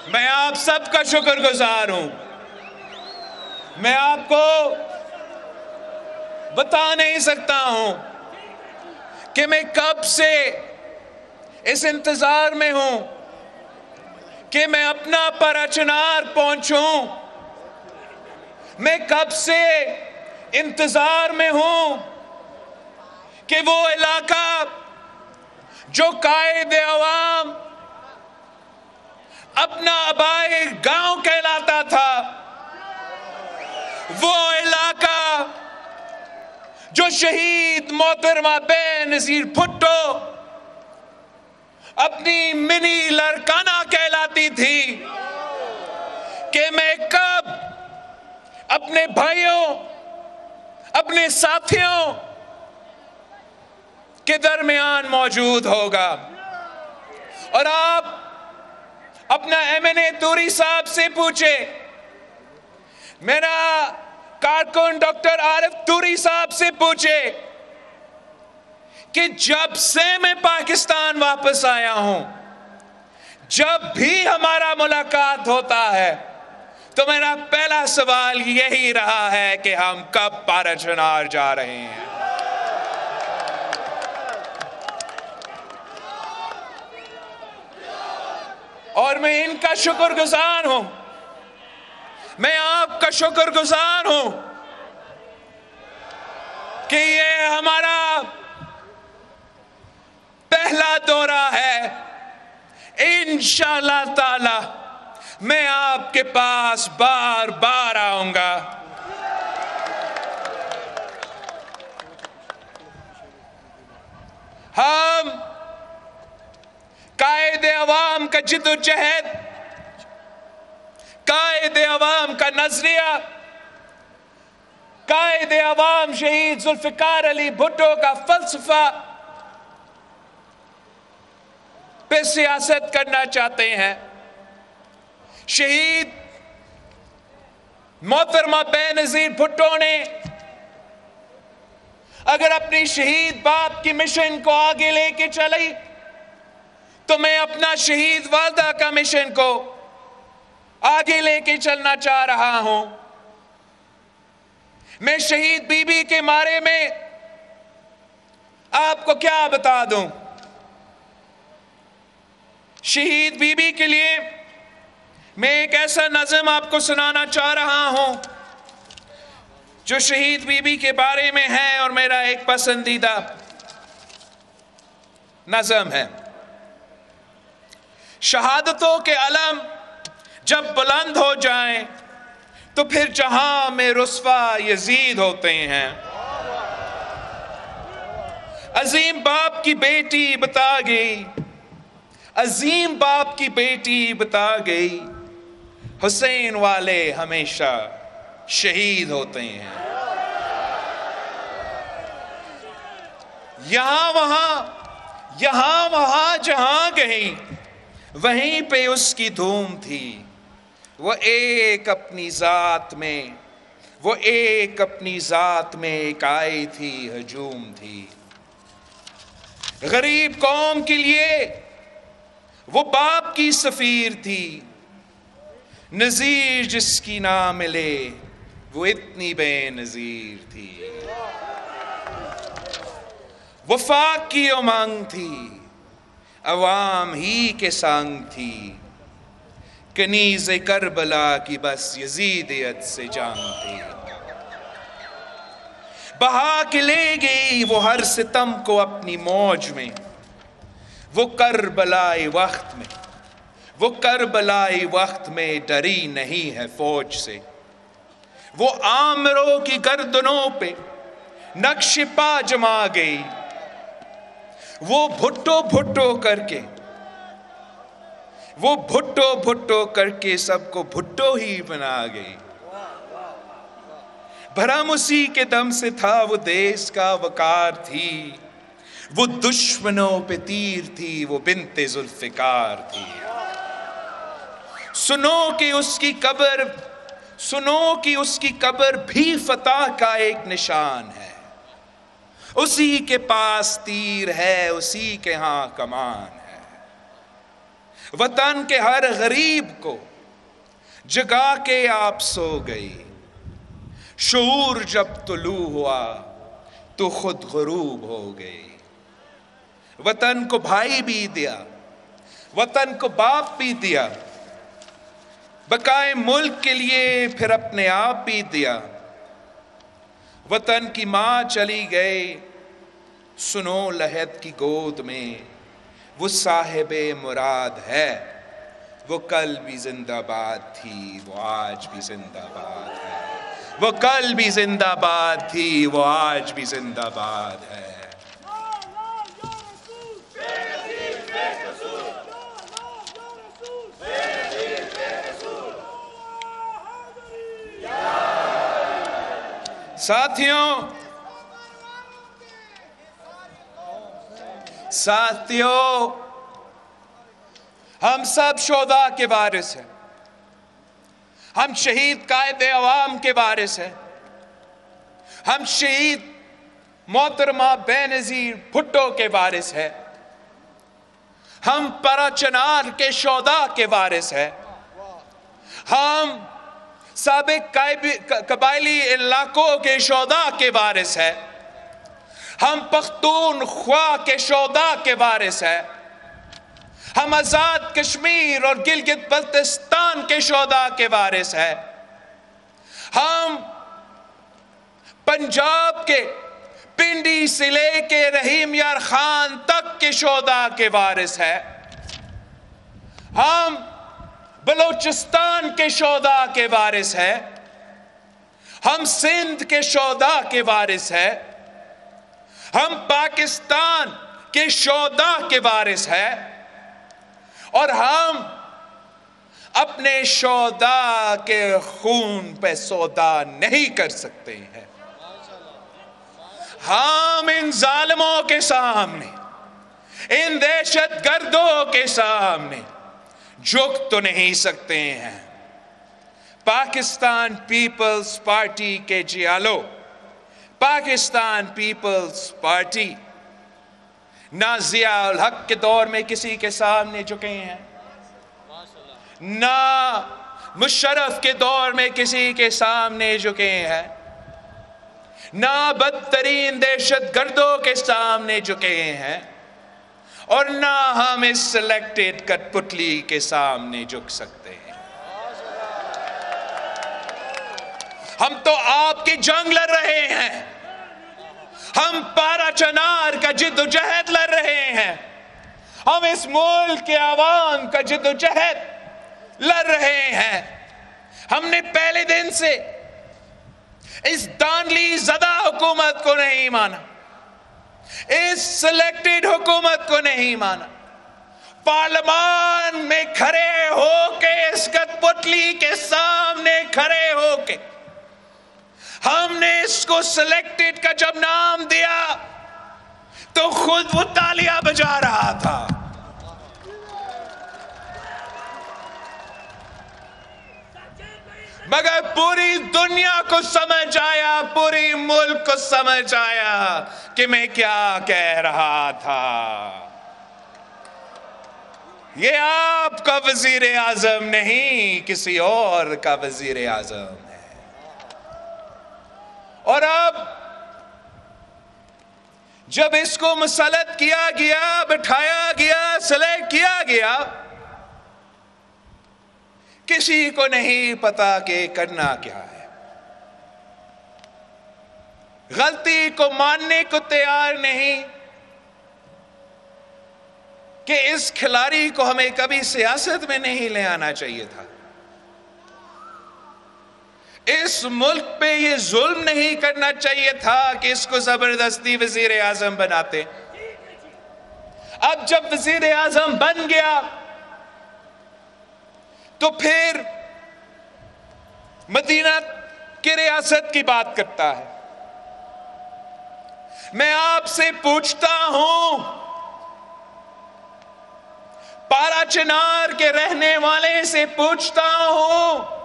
میں آپ سب کا شکر گزار ہوں. میں آپ کو بتا نہیں سکتا ہوں کہ میں کب سے اس انتظار میں ہوں کہ میں اپنا پرا چنار پہنچوں. میں کب سے انتظار میں ہوں کہ وہ علاقہ جو قائد عوام اپنا آبائی گاؤں کہلاتا تھا، وہ علاقہ جو شہید محترمہ بے نظیر بھٹو اپنی منی لڑکانہ کہلاتی تھی، کہ میں کب اپنے بھائیوں، اپنے ساتھیوں کے درمیان موجود ہوگا. اور آپ اپنا M.N.A توری صاحب سے پوچھے، میرا کارکن ڈاکٹر عارف توری صاحب سے پوچھے کہ جب سے میں پاکستان واپس آیا ہوں، جب بھی ہمارا ملاقات ہوتا ہے تو میرا پہلا سوال یہی رہا ہے کہ ہم کب پارا چنار جا رہے ہیں. اور میں ان کا شکر گزار ہوں، میں آپ کا شکر گزار ہوں کہ یہ ہمارا پہلا دورہ ہے. انشاءاللہ تعالی میں آپ کے پاس بار بار آؤں گا. ہم قائد عوام کا جد و جہد، قائد عوام کا نظریہ، قائد عوام شہید ذوالفقار علی بھٹو کا فلسفہ پہ سیاست کرنا چاہتے ہیں. شہید محترمہ بے نظیر بھٹو نے اگر اپنی شہید باپ کی مشن کو آگے لے کے چلی تو میں اپنا شہید والدہ کا مشن کو آگے لے کے چلنا چاہ رہا ہوں. میں شہید بی بی کے بارے میں آپ کو کیا بتا دوں. شہید بی بی کے لیے میں ایک ایسا نظم آپ کو سنانا چاہ رہا ہوں جو شہید بی بی کے بارے میں ہے اور میرا ایک پسندیدہ نظم ہے. شہادتوں کے علم جب بلند ہو جائیں تو پھر جہاں میں رسوا یزید ہوتے ہیں. عظیم باپ کی بیٹی بتا گئی، عظیم باپ کی بیٹی بتا گئی، حسین والے ہمیشہ شہید ہوتے ہیں. یہاں وہاں جہاں گئی وہیں پہ اس کی دھوم تھی. وہ ایک اپنی ذات میں ایک آئی تھی، ہجوم تھی. غریب قوم کے لیے وہ باپ کی سفیر تھی. نظیر جس کی نہ ملے وہ اتنی بے نظیر تھی. وفاق کی امنگ تھی، عوام ہی کے سنگ تھی. کنیز کربلا کی بس یزیدیت سے جنگ تھی. بہا کے لے گئی وہ ہر ستم کو اپنی موج میں. وہ کربلائی وقت میں ڈری نہیں ہے فوج سے. وہ آمروں کی گردنوں پہ نقش پا جما گئی. وہ بھٹو بھٹو کر کے سب کو بھٹو ہی بنا گئی. بھرم اسی کے دم سے تھا وہ دیس کا وقار تھی. وہ دشمنوں پہ تیر تھی، وہ بنت ذوالفقار تھی. سنو کہ اس کی قبر بھی فتح کا ایک نشان ہے. اسی کے پاس تیر ہے، اسی کے ہاں کمان ہے. وطن کے ہر غریب کو جگا کے آپ سو گئی، شعور جب طلوع ہوا تو خود غروب ہو گئی۔ وطن کو بھائی بھی دیا، وطن کو باپ بھی دیا، بقائے ملک کے لیے پھر اپنے آپ بھی دیا۔ وطن کی ماں چلی گئی، سنو لحد کی گود میں، وہ صاحب مراد ہے، وہ کل بھی زندہ باد تھی، وہ آج بھی زندہ باد ہے، وہ کل بھی زندہ باد تھی، وہ آج بھی زندہ باد ہے۔ ساتھیوں، ہم سب شہداء کے وارث ہیں، ہم شہید قائد عوام کے وارث ہیں، ہم شہید محترمہ بینظیر بھٹو کے وارث ہیں، ہم پرا چنار کے شہداء کے وارث ہیں، ہم سابق قبائلی علاقوں کے شہداء کے وارث ہیں، ہم پختونخوا کے شہداء کے وارث ہیں، ہم آزاد کشمیر اور گلگت بلتستان کے شہداء کے وارث ہیں، ہم پنجاب کے پنڈی سے لے کے رحیم یار خان تک کے شہداء کے وارث ہیں، ہم بلوچستان کے شہداء کے وارث ہیں، ہم سندھ کے شہداء کے وارث ہیں، ہم پاکستان کے شہداء کے وارث ہیں، اور ہم اپنے شہداء کے خون پہ سودا نہیں کر سکتے ہیں۔ ہم ان ظالموں کے سامنے، ان دہشت گردوں کے سامنے جھک تو نہیں سکتے ہیں۔ پاکستان پیپلز پارٹی کے جیالو، پاکستان پیپلز پارٹی نہ ضیاء الحق کے دور میں کسی کے سامنے جھکے ہیں، نہ مشرف کے دور میں کسی کے سامنے جھکے ہیں، نہ بدترین دہشت گردوں کے سامنے جھکے ہیں، اور نہ ہم اس سلیکٹڈ کٹ پتلی کے سامنے جھک سکتے ہیں۔ ہم تو آپ کی جنگ لڑ رہے ہیں، ہم پارا چنار کا جد و جہد لڑ رہے ہیں، ہم اس ملک کے عوام کا جد و جہد لڑ رہے ہیں۔ ہم نے پہلے دن سے اس دانلی زدہ حکومت کو نہیں مانا، اس سلیکٹڈ حکومت کو نہیں مانا۔ پارلیمان میں کھڑے ہو کے، اس کٹ پتلی کے سامنے کھڑے ہو کے ہم نے اس کو سلیکٹڈ کا جب نام دیا تو خود وہ تالیاں بجا رہا تھا۔ مگر پوری دنیا کو سمجھ آیا، پوری ملک کو سمجھ آیا کہ میں کیا کہہ رہا تھا۔ یہ آپ کا وزیر اعظم نہیں، کسی اور کا وزیر اعظم ہے۔ اور اب جب اس کو مسلط کیا گیا، بٹھایا گیا، سلیکٹ کیا گیا، کسی کو نہیں پتا کہ کرنا کیا ہے۔ غلطی کو ماننے کو تیار نہیں کہ اس کھلاڑی کو ہمیں کبھی سیاست میں نہیں لے آنا چاہیے تھا۔ اس ملک پہ یہ ظلم نہیں کرنا چاہیے تھا کہ اس کو زبردستی وزیر اعظم بناتے۔ اب جب وزیر اعظم بن گیا تو پھر مدینہ کی ریاست کی بات کرتا ہے۔ میں آپ سے پوچھتا ہوں، پارا چنار کے رہنے والے سے پوچھتا ہوں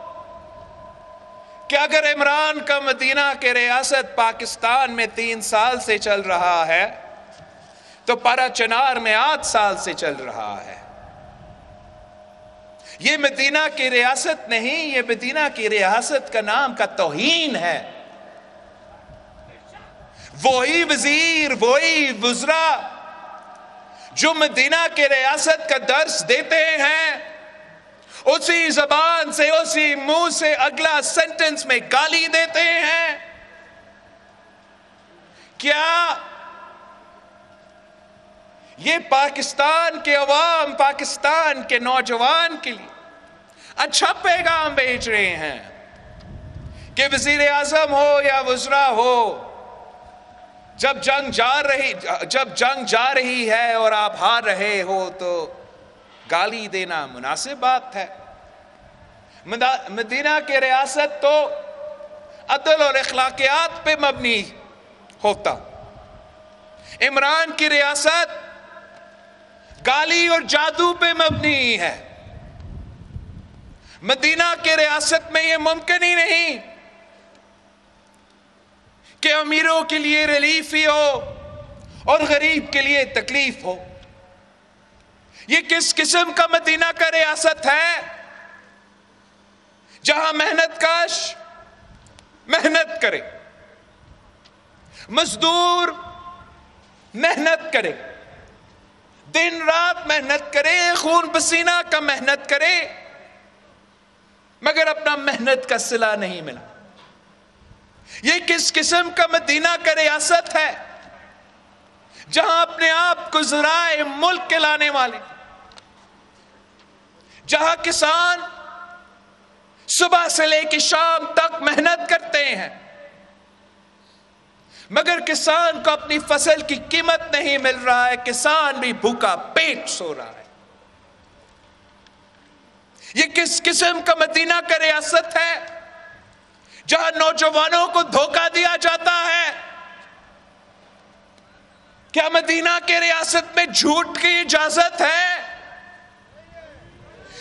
کہ اگر عمران کا مدینہ کے ریاست پاکستان میں 3 سال سے چل رہا ہے تو پارا چنار میں 8 سال سے چل رہا ہے، یہ مدینہ کی ریاست نہیں، یہ مدینہ کی ریاست کا نام کا توہین ہے۔ وہی وزیر، وہی وزراء جو مدینہ کی ریاست کا درس دیتے ہیں، اسی زبان سے، اسی منہ سے اگلا سینٹنس میں گالی دیتے ہیں۔ کیا یہ پاکستان کے عوام، پاکستان کے نوجوان کے لیے اچھا پیغام بھیج رہے ہیں کہ وزیر اعظم ہو یا وزراء ہو، جب جنگ جا رہی ہے اور آپ ہار رہے ہو تو گالی دینا مناسب بات ہے؟ مدینہ کی ریاست تو عدل اور اخلاقیات پہ مبنی ہوتا، عمران کی ریاست گالی اور جادو پہ مبنی ہے۔ مدینہ کی ریاست میں یہ ممکن ہی نہیں کہ امیروں کے لیے ریلیف ہی ہو اور غریب کے لیے تکلیف ہو۔ یہ کس قسم کا مدینہ کا ریاست ہے جہاں محنت کش محنت کرے، مزدور محنت کرے، دن رات محنت کرے، خون پسینہ کا محنت کرے، مگر اپنا محنت کا صلہ نہیں ملا؟ یہ کس قسم کا مدینہ کا ریاست ہے جہاں اپنے آپ کو ذرائع ملک کے لانے والے، جہاں کسان صبح سے لے کے شام تک محنت کرتے ہیں مگر کسان کو اپنی فصل کی قیمت نہیں مل رہا ہے، کسان بھی بھوکا پیٹ سو رہا ہے۔ یہ کس قسم کا مدینہ کا ریاست ہے جہاں نوجوانوں کو دھوکہ دیا جاتا ہے؟ کیا مدینہ کے ریاست میں جھوٹ کی اجازت ہے؟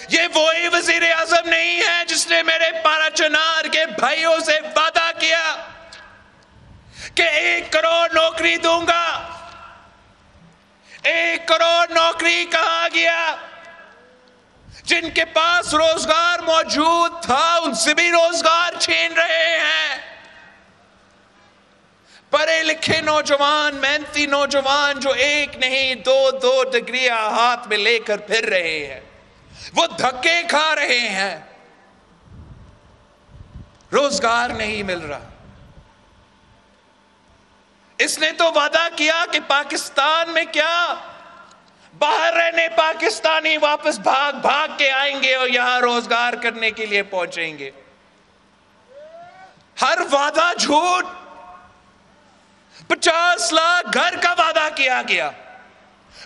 یہ وہی وزیر اعظم نہیں ہے جس نے میرے پارا چنار کے بھائیوں سے وعدہ کیا کہ 1 کروڑ نوکری دوں گا۔ 1 کروڑ نوکری کہاں گیا؟ جن کے پاس روزگار موجود تھا ان سے بھی روزگار چھین رہے ہیں۔ پڑھے لکھے نوجوان، محنتی نوجوان جو 1 نہیں 2 ڈگریاں ہاتھ میں لے کر پھر رہے ہیں، وہ دھکے کھا رہے ہیں، روزگار نہیں مل رہا۔ اس نے تو وعدہ کیا کہ پاکستان میں کیا باہر رہنے پاکستانی واپس بھاگ بھاگ کے آئیں گے اور یہاں روزگار کرنے کے لیے پہنچیں گے۔ ہر وعدہ جھوٹ۔ 50 لاکھ گھر کا وعدہ کیا گیا۔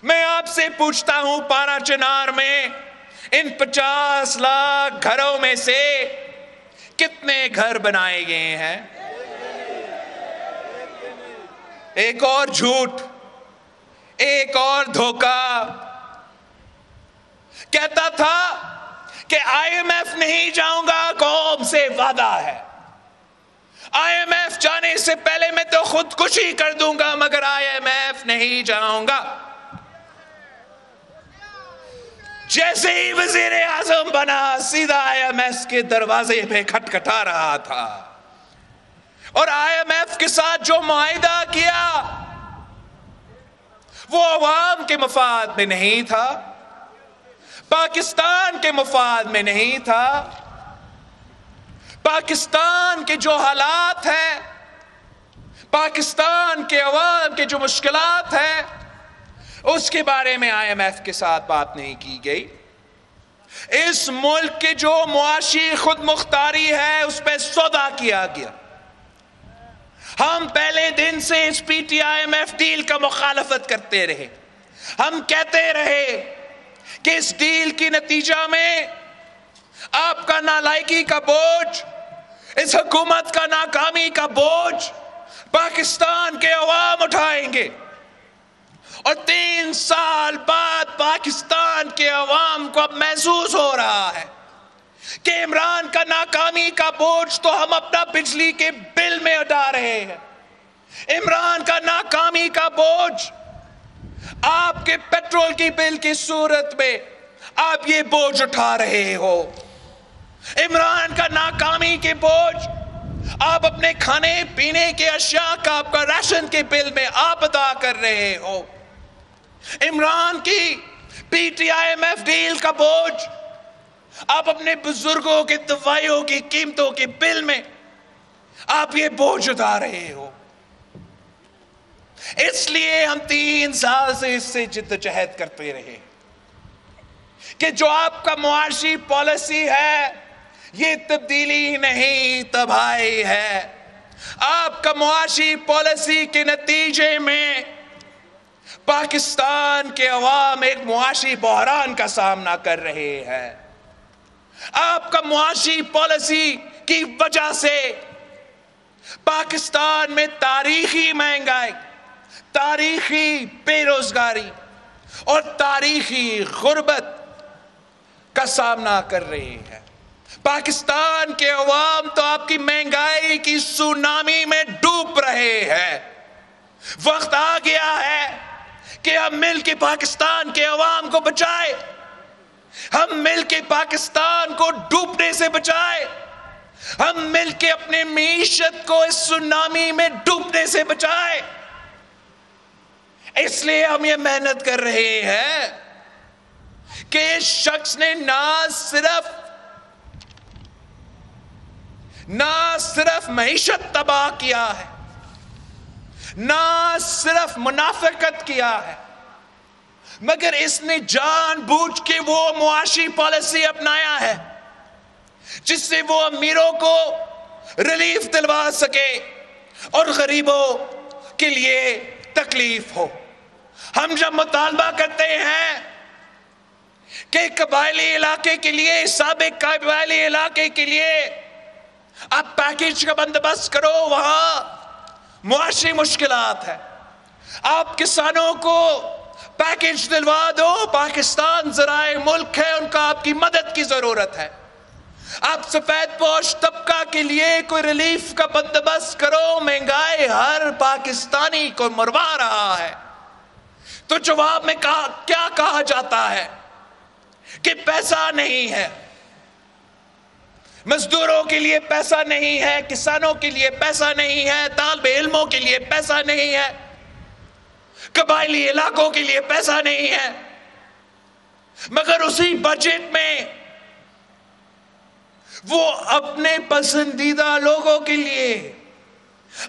میں آپ سے پوچھتا ہوں پارا چنار میں ان 50 لاکھ گھروں میں سے کتنے گھر بنائے گئے ہیں؟ ایک اور جھوٹ، ایک اور دھوکہ۔ کہتا تھا کہ IMF نہیں جاؤں گا، قوم سے وعدہ ہے۔ IMF جانے سے پہلے میں تو خودکشی کر دوں گا مگر IMF نہیں جاؤں گا۔ جیسے ہی وزیر اعظم بنا سیدھا IMF کے دروازے پہ کھٹکھٹا رہا تھا اور IMF کے ساتھ جو معاہدہ کیا وہ عوام کے مفاد میں نہیں تھا، پاکستان کے مفاد میں نہیں تھا۔ پاکستان کے جو حالات ہیں، پاکستان کے عوام کے جو مشکلات ہیں، اس کے بارے میں IMF کے ساتھ بات نہیں کی گئی۔ اس ملک کے جو معاشی خود مختاری ہے اس پہ سودا کیا گیا۔ ہم پہلے دن سے اس PTIMF ڈیل کا مخالفت کرتے رہے۔ ہم کہتے رہے کہ اس ڈیل کی نتیجہ میں آپ کا نالائکی کا بوجھ، اس حکومت کا ناکامی کا بوجھ پاکستان کے عوام اٹھائیں گے، اور 3 سال بعد پاکستان کے عوام کو اب محسوس ہو رہا ہے کہ عمران کا ناکامی کا بوجھ تو ہم اپنا بجلی کے بل میں اٹھا رہے ہیں، عمران کا ناکامی کا بوجھ آپ کے پیٹرول کی بل کی صورت میں آپ یہ بوجھ اٹھا رہے ہو. عمران کا ناکامی کے بوجھ آپ اپنے کھانے پینے کے اشیاء کا، آپ کا راشن کے بل میں آپ ادا کر رہے ہو. عمران کی P T I M F deal کا بوجھ آپ اپنے بزرگوں کے دوائیوں کی قیمتوں کے بل میں آپ یہ بوجھ اٹھا رہے ہو. اس لیے ہم 3 سال سے اس سے جدوجہد کرتے رہے کہ جو آپ کا معاشی پالیسی ہے یہ تبدیلی نہیں، تباہی ہے. آپ کا معاشی پالیسی کے نتیجے میں پاکستان کے عوام ایک معاشی بحران کا سامنا کر رہے ہیں. آپ کا معاشی پالیسی کی وجہ سے پاکستان میں تاریخی مہنگائی، تاریخی بے روزگاری اور تاریخی غربت کا سامنا کر رہی ہے. پاکستان کے عوام تو آپ کی مہنگائی کی سونامی میں ڈوب رہے ہیں. وقت آ گیا ہے کہ ہم مل کے پاکستان کے عوام کو بچائے، ہم مل کے پاکستان کو ڈوبنے سے بچائے، ہم مل کے اپنے معیشت کو اس سونامی میں ڈوبنے سے بچائے. اس لیے ہم یہ محنت کر رہے ہیں کہ اس شخص نے نہ صرف معیشت تباہ کیا ہے، نہ صرف منافقت کیا ہے، مگر اس نے جان بوجھ کے وہ معاشی پالیسی اپنایا ہے جس سے وہ امیروں کو ریلیف دلوا سکے اور غریبوں کے لیے تکلیف ہو. ہم جب مطالبہ کرتے ہیں کہ قبائلی علاقے کے لیے، سابق قبائلی علاقے کے لیے آپ پیکیج کا بندوبست کرو، وہاں معاشی مشکلات ہے، آپ کسانوں کو پیکیج دلوا دو، پاکستان ذرائع ملک ہے، ان کا آپ کی مدد کی ضرورت ہے. آپ سفید پوش طبقہ کے لیے کوئی ریلیف کا بندوبست کرو، مہنگائی ہر پاکستانی کو مروا رہا ہے. تو جواب میں کیا کہا جاتا ہے کہ پیسہ نہیں ہے، مزدوروں کے لیے پیسہ نہیں ہے، کسانوں کے لیے پیسہ نہیں ہے، طالب علموں کے لیے پیسہ نہیں ہے، قبائلی علاقوں کے لیے پیسہ نہیں ہے. مگر اسی بجٹ میں وہ اپنے پسندیدہ لوگوں کے لیے،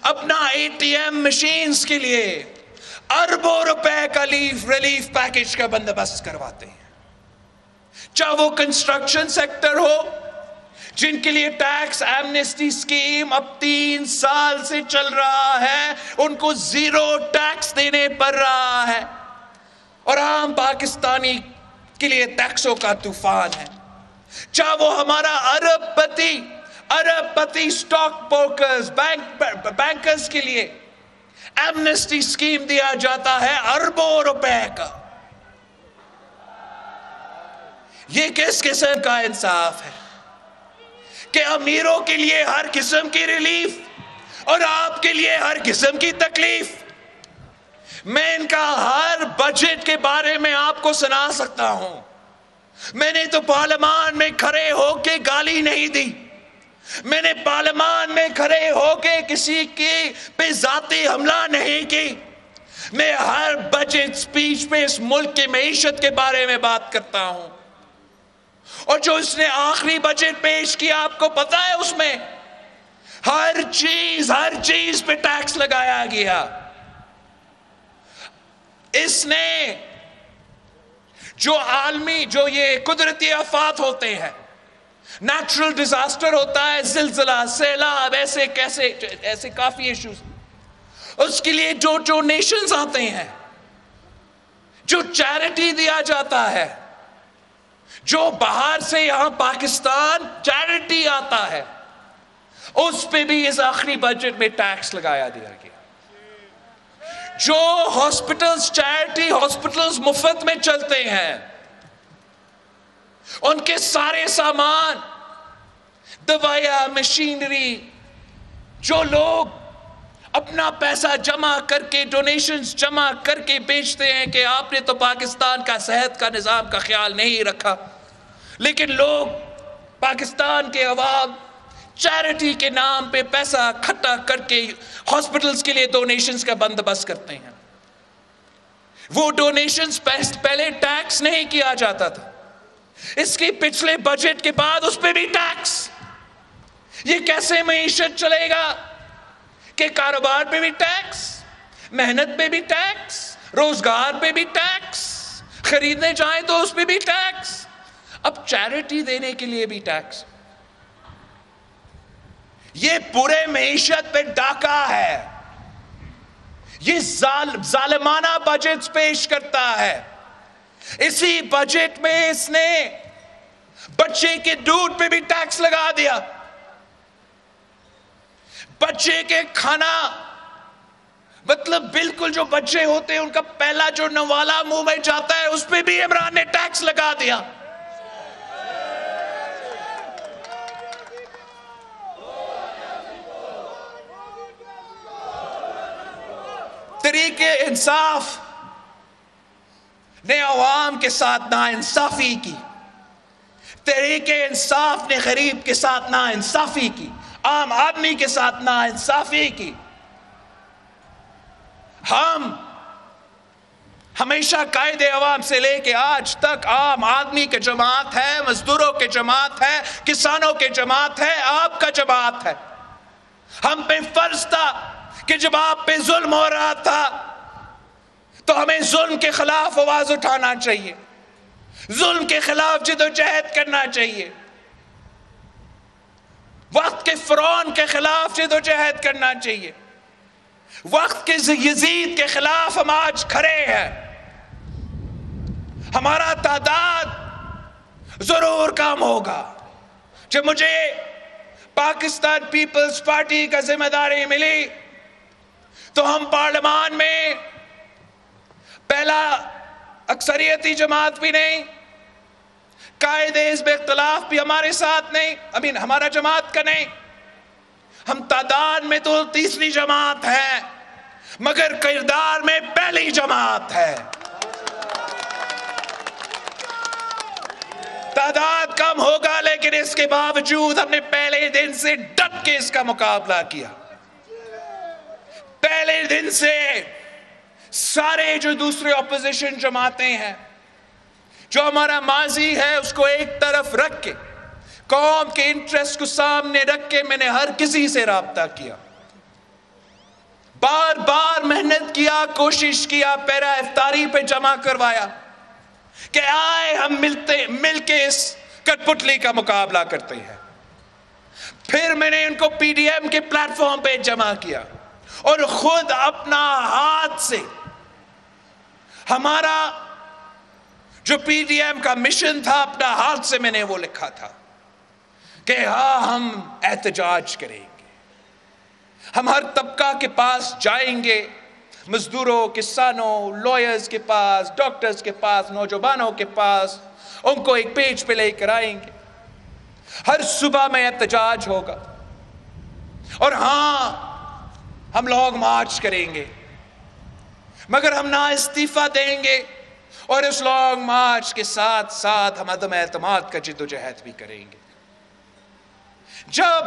اپنا اے ٹی ایم مشینز کے لیے اربوں روپے کا ریلیف پیکیج کا بندوبست کرواتے ہیں. چاہے وہ کنسٹرکشن سیکٹر ہو جن کے لیے ٹیکس ایمنسٹی سکیم اب 3 سال سے چل رہا ہے، ان کو 0 ٹیکس دینے پڑ رہا ہے، اور عام پاکستانی کے لیے ٹیکسوں کا طوفان ہے. چاہے وہ ہمارا ارب پتی سٹاک بروکرز، بینکرز کے لیے ایمنسٹی سکیم دیا جاتا ہے اربوں روپے کا. یہ کس قسم کا انصاف ہے کہ امیروں کے لیے ہر قسم کی ریلیف اور آپ کے لیے ہر قسم کی تکلیف؟ میں ان کا ہر بجٹ کے بارے میں آپ کو سنا سکتا ہوں. میں نے تو پارلیمان میں کھڑے ہو کے گالی نہیں دی، میں نے پارلیمان میں کھڑے ہو کے کسی کے پہ ذاتی حملہ نہیں کی. میں ہر بجٹ سپیچ پہ اس ملک کی معیشت کے بارے میں بات کرتا ہوں. اور جو اس نے آخری بجٹ پیش کیا، آپ کو پتا ہے اس میں ہر چیز پہ ٹیکس لگایا گیا. اس نے جو عالمی، جو یہ قدرتی آفات ہوتے ہیں، نیچرل ڈیزاسٹر ہوتا ہے، زلزلہ، سیلاب، ایسے کافی ایشوز، اس کے لیے جو ڈونیشنز آتے ہیں، جو چیریٹی دیا جاتا ہے، جو باہر سے یہاں پاکستان چیریٹی آتا ہے، اس پہ بھی اس آخری بجٹ میں ٹیکس لگایا دیا گیا. جو ہاسپٹلز، چیریٹی ہاسپٹلز مفت میں چلتے ہیں، ان کے سارے سامان، دوائیاں، مشینری، جو لوگ اپنا پیسہ جمع کر کے ڈونیشنز جمع کر کے بیچتے ہیں کہ آپ نے تو پاکستان کا صحت کا نظام کا خیال نہیں رکھا. لیکن لوگ پاکستان کے عوام چیریٹی کے نام پہ پیسہ اکٹھا کر کے ہاسپٹلز کے لیے ڈونیشنز کا بندوبست کرتے ہیں. وہ ڈونیشنز پہلے ٹیکس نہیں کیا جاتا تھا, اس کی پچھلے بجٹ کے بعد اس پہ بھی ٹیکس. یہ کیسے معیشت چلے گا کہ کاروبار پہ بھی ٹیکس, محنت پہ بھی ٹیکس, روزگار پہ بھی ٹیکس, خریدنے جائیں تو اس پہ بھی ٹیکس, اب چیریٹی دینے کے لیے بھی ٹیکس. یہ پورے معیشت پہ ڈاکہ ہے. یہ ظالمانہ بجٹ پیش کرتا ہے. اسی بجٹ میں اس نے بچے کے دودھ پہ بھی ٹیکس لگا دیا, بچے کے کھانا, مطلب بالکل جو بچے ہوتے ہیں ان کا پہلا جو نوالا منہ میں جاتا ہے اس پہ بھی عمران نے ٹیکس لگا دیا. تحریک انصاف نے عوام کے ساتھ ناانصافی کی. تحریک انصاف نے غریب کے ساتھ ناانصافی کی, عام آدمی کے ساتھ ناانصافی کی. ہم ہمیشہ قائد عوام سے لے کے آج تک عام آدمی کے جماعت ہے, مزدوروں کے جماعت ہے, کسانوں کے جماعت ہے, آپ کا جماعت ہے. ہم پہ فرض تھا کہ جب آپ پہ ظلم ہو رہا تھا تو ہمیں ظلم کے خلاف آواز اٹھانا چاہیے, ظلم کے خلاف جدوجہد کرنا چاہیے, وقت کے فرعون کے خلاف جدوجہد کرنا چاہیے. وقت کے یزید کے خلاف ہم آج کھڑے ہیں. ہمارا تعداد ضرور کم ہوگا. جب مجھے پاکستان پیپلز پارٹی کا ذمہ داری ملی تو ہم پارلیمان میں پہلا اکثریتی جماعت بھی نہیں, قائد حزب اختلاف بھی ہمارے ساتھ نہیں, ہمارا جماعت کا نہیں. ہم تعداد میں تو تیسری جماعت ہے مگر کردار میں پہلی جماعت ہے. تعداد کم ہوگا لیکن اس کے باوجود ہم نے پہلے دن سے ڈٹ کے اس کا مقابلہ کیا. پہلے دن سے سارے جو دوسرے اپوزیشن جماعتیں ہیں, جو ہمارا ماضی ہے اس کو ایک طرف رکھ کے, قوم کے انٹرسٹ کو سامنے رکھ کے میں نے ہر کسی سے رابطہ کیا, بار بار محنت کیا, کوشش کیا, پیرا افطاری پہ جمع کروایا کہ آئے ہم مل کے اس کٹ پتلی کا مقابلہ کرتے ہیں. پھر میں نے ان کو پی ڈی ایم کے پلیٹ فارم پہ جمع کیا اور خود اپنا ہاتھ سے ہمارا جو پی ڈی ایم کا مشن تھا اپنا ہاتھ سے میں نے وہ لکھا تھا کہ ہاں ہم احتجاج کریں گے, ہم ہر طبقہ کے پاس جائیں گے, مزدوروں, کسانوں, لائرز کے پاس, ڈاکٹرز کے پاس, نوجوانوں کے پاس, ان کو ایک پیج پہ لے کر آئیں گے. ہر صبح میں احتجاج ہوگا اور ہاں ہم لوگ مارچ کریں گے مگر ہم نہ استعفیٰ دیں گے اور اس لانگ مارچ کے ساتھ ساتھ ہم عدم اعتماد کا جدوجہد بھی کریں گے. جب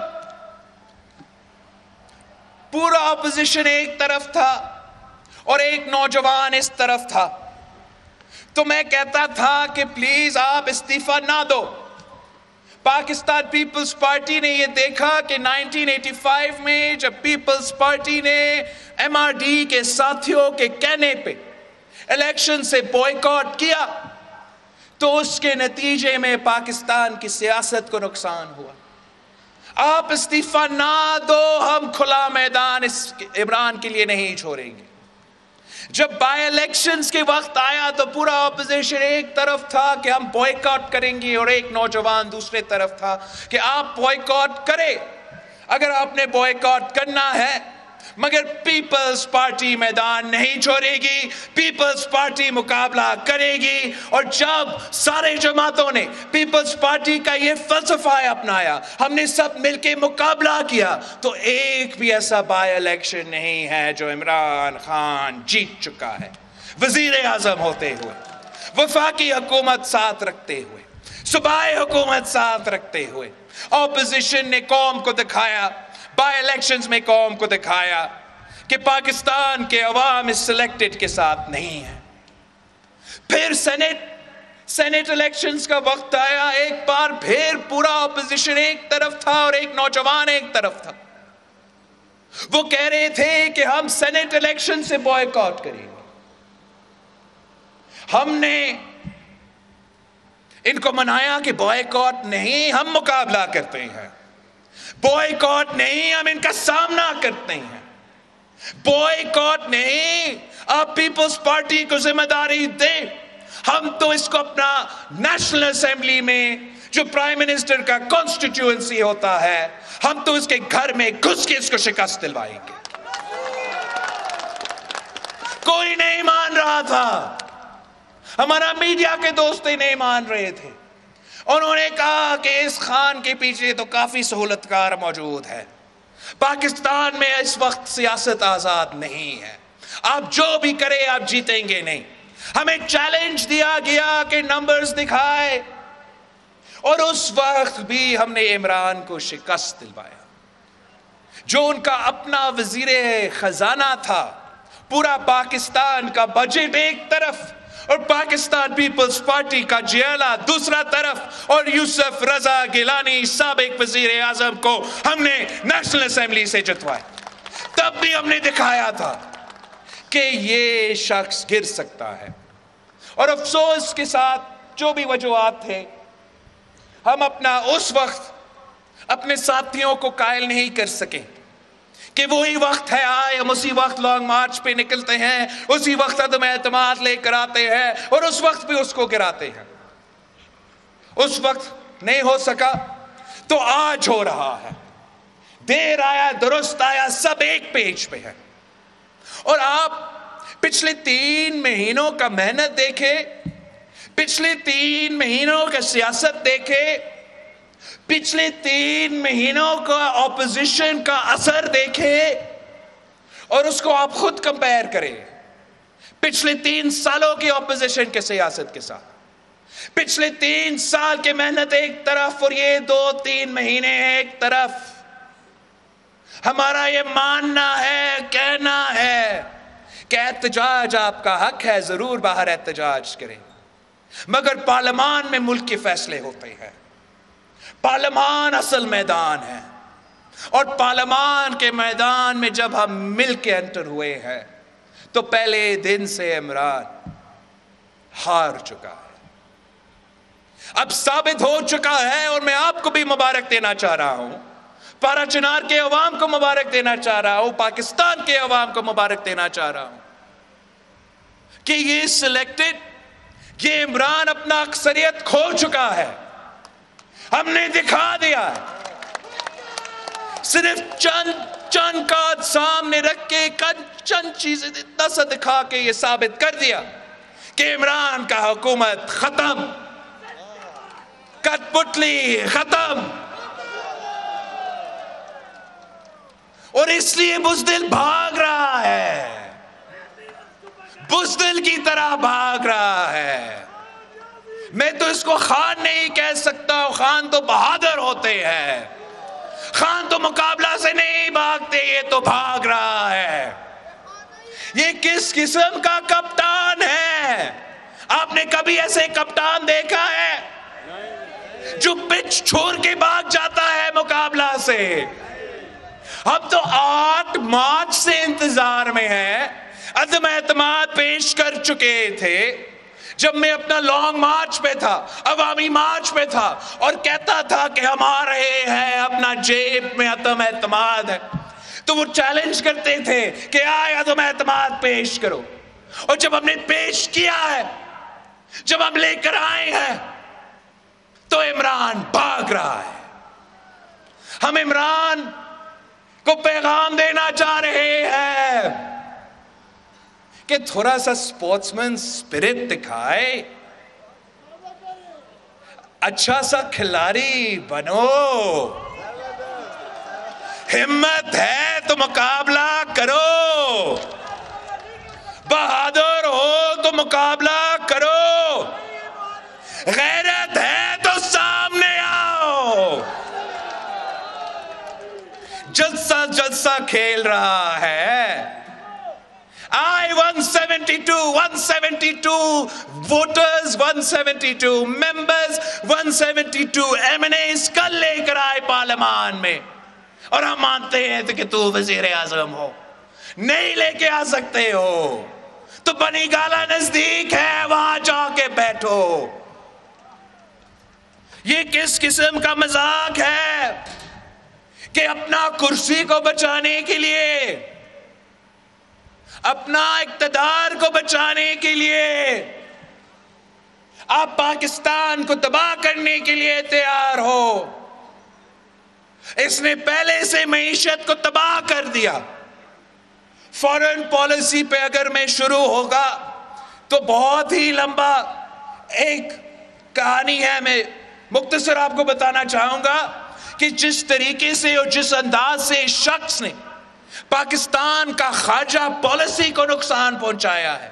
پورا اپوزیشن ایک طرف تھا اور ایک نوجوان اس طرف تھا تو میں کہتا تھا کہ پلیز آپ استعفیٰ نہ دو. پاکستان پیپلز پارٹی نے یہ دیکھا کہ 1985 میں جب پیپلز پارٹی نے ایم آر ڈی کے ساتھیوں کے کہنے پہ الیکشن سے بوائیکاٹ کیا تو اس کے نتیجے میں پاکستان کی سیاست کو نقصان ہوا. آپ استعفیٰ نہ دو, ہم کھلا میدان اس عمران کے لیے نہیں چھوڑیں گے. جب بائی الیکشنز کے وقت آیا تو پورا اپوزیشن ایک طرف تھا کہ ہم بوائیکاٹ کریں گے اور ایک نوجوان دوسرے طرف تھا کہ آپ بوائیکاٹ کریں. اگر آپ نے بوائیکاٹ کرنا ہے مگر پیپلز پارٹی میدان نہیں چھوڑے گی، پیپلز پارٹی مقابلہ کرے گی۔ اور جب سارے جماعتوں نے پیپلز پارٹی کا یہ فلسفہ اپنایا، ہم نے سب مل کے مقابلہ کیا، تو ایک بھی ایسا بائی الیکشن نہیں ہے جو عمران خان جیت چکا ہے، وزیر اعظم ہوتے ہوئے، وفاقی حکومت ساتھ رکھتے ہوئے، صوبائی حکومت ساتھ رکھتے ہوئے۔ اپوزیشن نے قوم کو دکھایا، بائی الیکشنز میں قوم کو دکھایا کہ پاکستان کے عوام اس سلیکٹڈ کے ساتھ نہیں ہے۔ پھر سینٹ الیکشنز کا وقت آیا، ایک بار پھر پورا اپوزیشن ایک طرف تھا اور ایک نوجوان ایک طرف تھا۔ وہ کہہ رہے تھے کہ ہم سینٹ الیکشن سے بوائیکاٹ کریں گے۔ ہم نے ان کو منایا کہ بوائیکاٹ نہیں، ہم مقابلہ کرتے ہیں، بوائیکاٹ نہیں، ہم ان کا سامنا کرتے ہیں، بوائیکاٹ نہیں، آپ پیپلز پارٹی کو ذمہ داری دیں، ہم تو اس کو اپنا نیشنل اسمبلی میں جو پرائم منسٹر کا کانسٹیٹیوئنسی ہوتا ہے، ہم تو اس کے گھر میں گھس کے اس کو شکست دلوائیں گے۔ کوئی نہیں مان رہا تھا، ہمارا میڈیا کے دوست نہیں مان رہے تھے۔ انہوں نے کہا کہ اس خان کے پیچھے تو کافی سہولت کار موجود ہے، پاکستان میں اس وقت سیاست آزاد نہیں ہے، آپ جو بھی کریں آپ جیتیں گے نہیں۔ ہمیں چیلنج دیا گیا کہ نمبرز دکھائے، اور اس وقت بھی ہم نے عمران کو شکست دلوایا، جو ان کا اپنا وزیر خزانہ تھا۔ پورا پاکستان کا بجٹ ایک طرف اور پاکستان پیپلز پارٹی کا جیلا دوسرا طرف، اور یوسف رضا گیلانی سابق وزیر اعظم کو ہم نے نیشنل اسمبلی سے جتوایا۔ تب بھی ہم نے دکھایا تھا کہ یہ شخص گر سکتا ہے، اور افسوس کے ساتھ جو بھی وجوہات تھے، ہم اپنا اس وقت اپنے ساتھیوں کو قائل نہیں کر سکے کہ وہی وقت ہے آئے، ہم اسی وقت لانگ مارچ پہ نکلتے ہیں، اسی وقت عدم اعتماد لے کر آتے ہیں، اور اس وقت بھی اس کو گراتے ہیں۔ اس وقت نہیں ہو سکا تو آج ہو رہا ہے، دیر آیا درست آیا، سب ایک پیج پہ ہے۔ اور آپ پچھلے 3 مہینوں کا محنت دیکھے، پچھلے 3 مہینوں کا سیاست دیکھے، پچھلے 3 مہینوں کا اپوزیشن کا اثر دیکھے، اور اس کو آپ خود کمپیئر کریں پچھلے 3 سالوں کی اپوزیشن کے سیاست کے ساتھ۔ پچھلے 3 سال کی محنت ایک طرف اور یہ 2-3 مہینے ایک طرف۔ ہمارا یہ ماننا ہے، کہنا ہے کہ احتجاج آپ کا حق ہے، ضرور باہر احتجاج کریں، مگر پارلیمان میں ملک کے فیصلے ہوتے ہیں، پارلیمان اصل میدان ہے، اور پارلیمان کے میدان میں جب ہم مل کے انٹر ہوئے ہیں تو پہلے دن سے عمران ہار چکا ہے، اب ثابت ہو چکا ہے۔ اور میں آپ کو بھی مبارک دینا چاہ رہا ہوں، پارا چنار کے عوام کو مبارک دینا چاہ رہا ہوں، پاکستان کے عوام کو مبارک دینا چاہ رہا ہوں کہ یہ سلیکٹڈ، یہ عمران اپنا اکثریت کھو چکا ہے، ہم نے دکھا دیا ہے، صرف چند کارڈ سامنے رکھ کے چند چیزیں اتنا سا دکھا کے یہ ثابت کر دیا کہ عمران کا حکومت ختم، کٹ پتلی ختم۔ اور اس لیے بزدل بھاگ رہا ہے، بزدل کی طرح بھاگ رہا ہے۔ میں تو اس کو خان نہیں کہہ سکتا، خان تو بہادر ہوتے ہیں، خان تو مقابلہ سے نہیں بھاگتے، یہ تو بھاگ رہا ہے۔ یہ کس قسم کا کپتان ہے؟ آپ نے کبھی ایسے کپتان دیکھا ہے جو پچ چھوڑ کے بھاگ جاتا ہے مقابلہ سے؟ ہم تو 8 مارچ سے انتظار میں ہیں، عدم اعتماد پیش کر چکے تھے جب میں اپنا لانگ مارچ پہ تھا، عوامی مارچ پہ تھا، اور کہتا تھا کہ ہم آ رہے ہیں، اپنا جیب میں عدم اعتماد ہے، تو وہ چیلنج کرتے تھے کہ آئے عدم اعتماد پیش کرو، اور جب ہم نے پیش کیا ہے، جب ہم لے کر آئے ہیں، تو عمران بھاگ رہا ہے۔ ہم عمران کو پیغام دینا چاہ رہے ہیں کہ تھوڑا سا سپورٹسمین سپرٹ دکھائے، اچھا سا کھلاڑی بنو، ہمت ہے تو مقابلہ کرو، بہادر ہو تو مقابلہ کرو، غیرت ہے تو سامنے آؤ۔ جلسہ جلسہ کھیل رہا ہے۔ I 172 voters 172 members 172 MNAs کل لے کر آئے پارلیمان میں، اور ہم مانتے ہیں کہ تو وزیر اعظم ہو، نہیں لے کے آ سکتے ہو تو بنی گالا نزدیک ہے، وہاں جا کے بیٹھو۔ یہ کس قسم کا مذاق ہے کہ اپنا کرسی کو بچانے کے لیے، اپنا اقتدار کو بچانے کے لیے آپ پاکستان کو تباہ کرنے کے لیے تیار ہو۔ اس نے پہلے سے معیشت کو تباہ کر دیا۔ فارن پالیسی پہ اگر میں شروع ہوگا تو بہت ہی لمبا ایک کہانی ہے، میں مختصر آپ کو بتانا چاہوں گا کہ جس طریقے سے اور جس انداز سے اس شخص نے پاکستان کا خارجہ پالیسی کو نقصان پہنچایا ہے،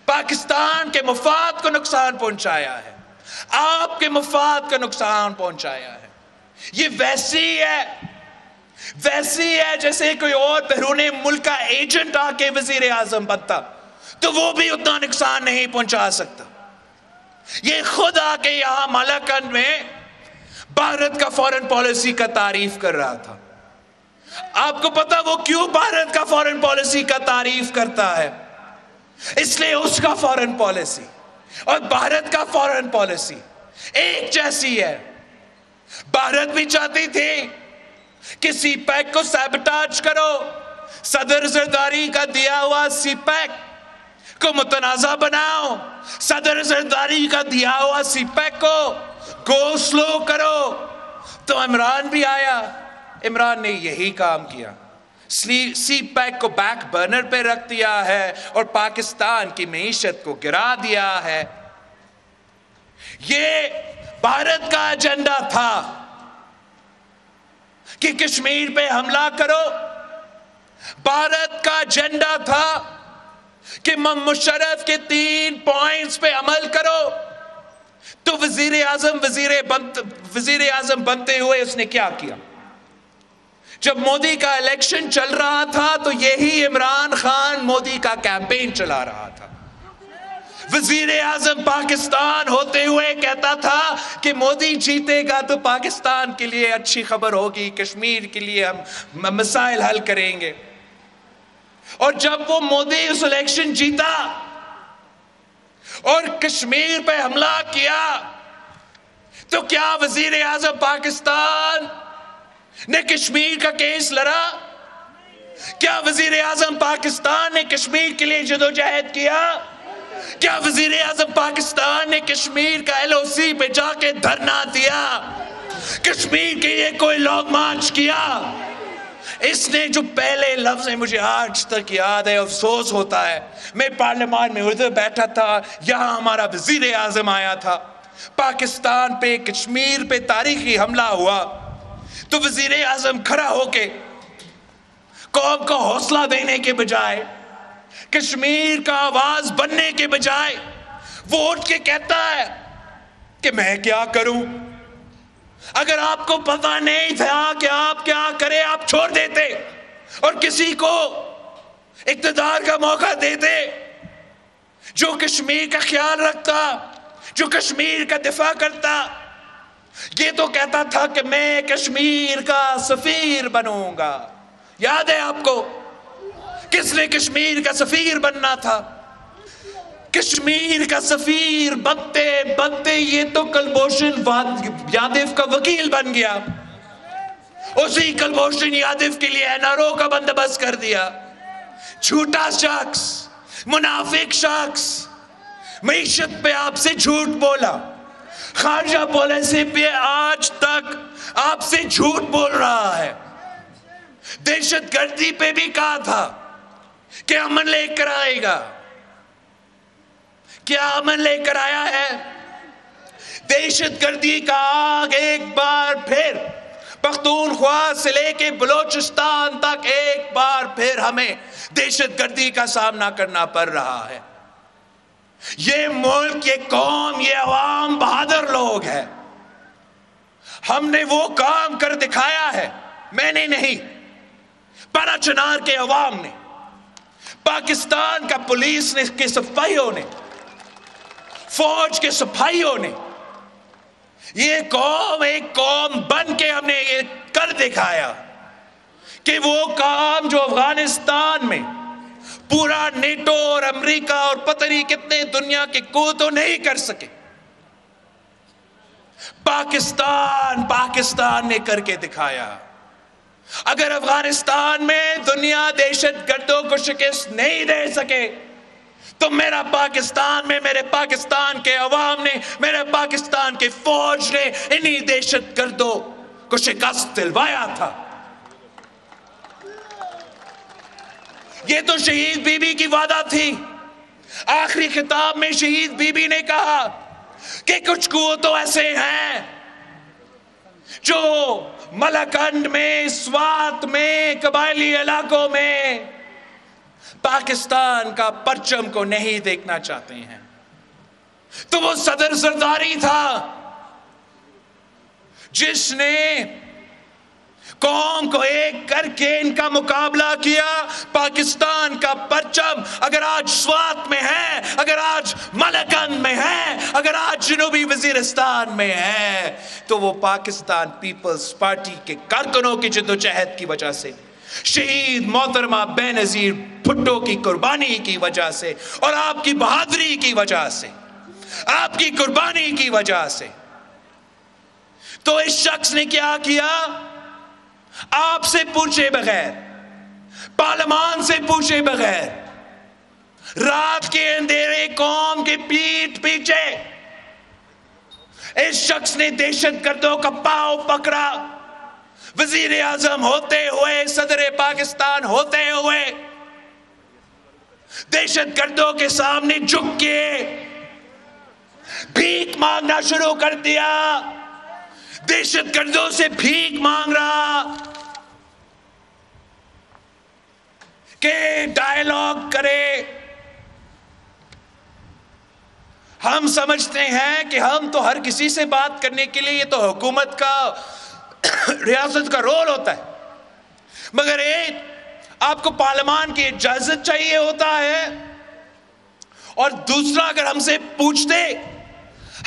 پاکستان کے مفاد کو نقصان پہنچایا ہے، آپ کے مفاد کو نقصان پہنچایا ہے۔ یہ ویسی ہے جیسے کوئی اور بیرون ملک کا ایجنٹ آ کے وزیر اعظم بنتا تو وہ بھی اتنا نقصان نہیں پہنچا سکتا۔ یہ خود آ کے یہاں مالاکنڈ میں بھارت کا فارن پالیسی کا تعریف کر رہا تھا۔ آپ کو پتا وہ کیوں بھارت کا فارن پالیسی کا تعریف کرتا ہے؟ اس لیے اس کا فارن پالیسی اور بھارت کا فارن پالیسی ایک جیسی ہے۔ بھارت بھی چاہتی تھی کہ سی پیک کو سیبٹاج کرو، صدر زرداری کا دیا ہوا سی پیک کو متنازع بناؤ، صدر زرداری کا دیا ہوا سی پیک کو گو سلو کرو۔ تو عمران بھی آیا، عمران نے یہی کام کیا، سی پیک کو بیک برنر پہ رکھ دیا ہے اور پاکستان کی معیشت کو گرا دیا ہے۔ یہ بھارت کا ایجنڈا تھا کہ کشمیر پہ حملہ کرو، بھارت کا ایجنڈا تھا کہ مشرف کے 3 پوائنٹس پہ عمل کرو۔ تو وزیر اعظم بنتے ہوئے اس نے کیا کیا؟ جب مودی کا الیکشن چل رہا تھا تو یہی عمران خان مودی کا کیمپین چلا رہا تھا۔ وزیر اعظم پاکستان ہوتے ہوئے کہتا تھا کہ مودی جیتے گا تو پاکستان کے لیے اچھی خبر ہوگی، کشمیر کے لیے ہم مسائل حل کریں گے۔ اور جب وہ مودی اس الیکشن جیتا اور کشمیر پہ حملہ کیا تو کیا وزیر اعظم پاکستان نے کشمیر کا کیس لڑا؟ کیا وزیر اعظم پاکستان نے کشمیر کے لیے جدوجہد کیا؟ کیا وزیر اعظم پاکستان نے کشمیر کا LOC پہ جا کے دھرنا دیا؟ کشمیر کے لیے کوئی لانگ مارچ کیا؟ اس نے جو پہلے لفظ مجھے آج تک یاد ہے، افسوس ہوتا ہے، میں پارلیمان میں ادھر بیٹھا تھا، یہاں ہمارا وزیر اعظم آیا تھا، پاکستان پہ کشمیر پہ تاریخی حملہ ہوا تو وزیر اعظم کھڑا ہو کے قوم کو حوصلہ دینے کے بجائے، کشمیر کا آواز بننے کے بجائے وہ اٹھ کے کہتا ہے کہ میں کیا کروں؟ اگر آپ کو پتہ نہیں تھا کہ آپ کیا کریں، آپ چھوڑ دیتے اور کسی کو اقتدار کا موقع دیتے جو کشمیر کا خیال رکھتا، جو کشمیر کا دفاع کرتا۔ یہ تو کہتا تھا کہ میں کشمیر کا سفیر بنوں گا۔ یاد ہے آپ کو کس نے کشمیر کا سفیر بننا تھا؟ کشمیر کا سفیر بنتے بنتے یہ تو کلبھوشن یادو کا وکیل بن گیا، اسی کلبھوشن یادو کے لیے NRO کا بندوبست کر دیا۔ جھوٹا شخص، منافق شخص، معیشت پہ آپ سے جھوٹ بولا، خارجہ پالیسی پہ آج تک آپ سے جھوٹ بول رہا ہے۔ دہشت گردی پہ بھی کہا تھا کہ امن لے کر آئے گا. کیا امن لے کر آیا ہے؟ دہشت گردی کا آگ ایک بار پھر پختونخوا سے لے کے بلوچستان تک ایک بار پھر ہمیں دہشت گردی کا سامنا کرنا پڑ رہا ہے. یہ ملک، یہ قوم، یہ عوام بہادر لوگ ہیں. ہم نے وہ کام کر دکھایا ہے، میں نے نہیں، پارا چنار کے عوام نے، پاکستان کا پولیس نے کے سپاہیوں نے، فوج کے سپاہیوں نے، یہ قوم ایک قوم بن کے ہم نے یہ کر دکھایا کہ وہ کام جو افغانستان میں پورا نیٹو اور امریکہ اور پتہ نہیں کتنے دنیا کے قوتوں نہیں کر سکے، پاکستان نے کر کے دکھایا. اگر افغانستان میں دنیا دہشت گردوں کو شکست نہیں دے سکے تو میرا پاکستان میں میرے پاکستان کے عوام نے، میرے پاکستان کے فوج نے انہی دہشت گردوں کو شکست دلوایا تھا. یہ تو شہید بی بی کی وعدہ تھی. آخری خطاب میں شہید بی بی نے کہا کہ کچھ قوتوں ایسے ہیں جو ملکنڈ میں، سوات میں، قبائلی علاقوں میں پاکستان کا پرچم کو نہیں دیکھنا چاہتے ہیں. تو وہ صدر زرداری تھا جس نے قوم کو ایک کر کے ان کا مقابلہ کیا. پاکستان کا پرچم اگر آج سوات میں ہے، اگر آج ملکنڈ میں ہے، اگر آج جنوبی وزیرستان میں ہے، تو وہ پاکستان پیپلز پارٹی کے کارکنوں کی جدوجہد کی وجہ سے، شہید محترمہ بے نظیر بھٹو کی قربانی کی وجہ سے، اور آپ کی بہادری کی وجہ سے، آپ کی قربانی کی وجہ سے. تو اس شخص نے کیا کیا؟ آپ سے پوچھے بغیر، پارلیمان سے پوچھے بغیر، رات کے اندھیرے قوم کے پیٹ پیچھے اس شخص نے دہشت گردوں کا پاؤں پکڑا. وزیر اعظم ہوتے ہوئے، صدر پاکستان ہوتے ہوئے دہشت گردوں کے سامنے جھک کے بھیک مانگنا شروع کر دیا. دہشت گردوں سے بھیک مانگ رہا کہ ڈائیلاگ کرے. ہم سمجھتے ہیں کہ ہم تو ہر کسی سے بات کرنے کے لیے، یہ تو حکومت کا، ریاست کا رول ہوتا ہے، مگر ایک آپ کو پارلیمان کی اجازت چاہیے ہوتا ہے، اور دوسرا اگر ہم سے پوچھتے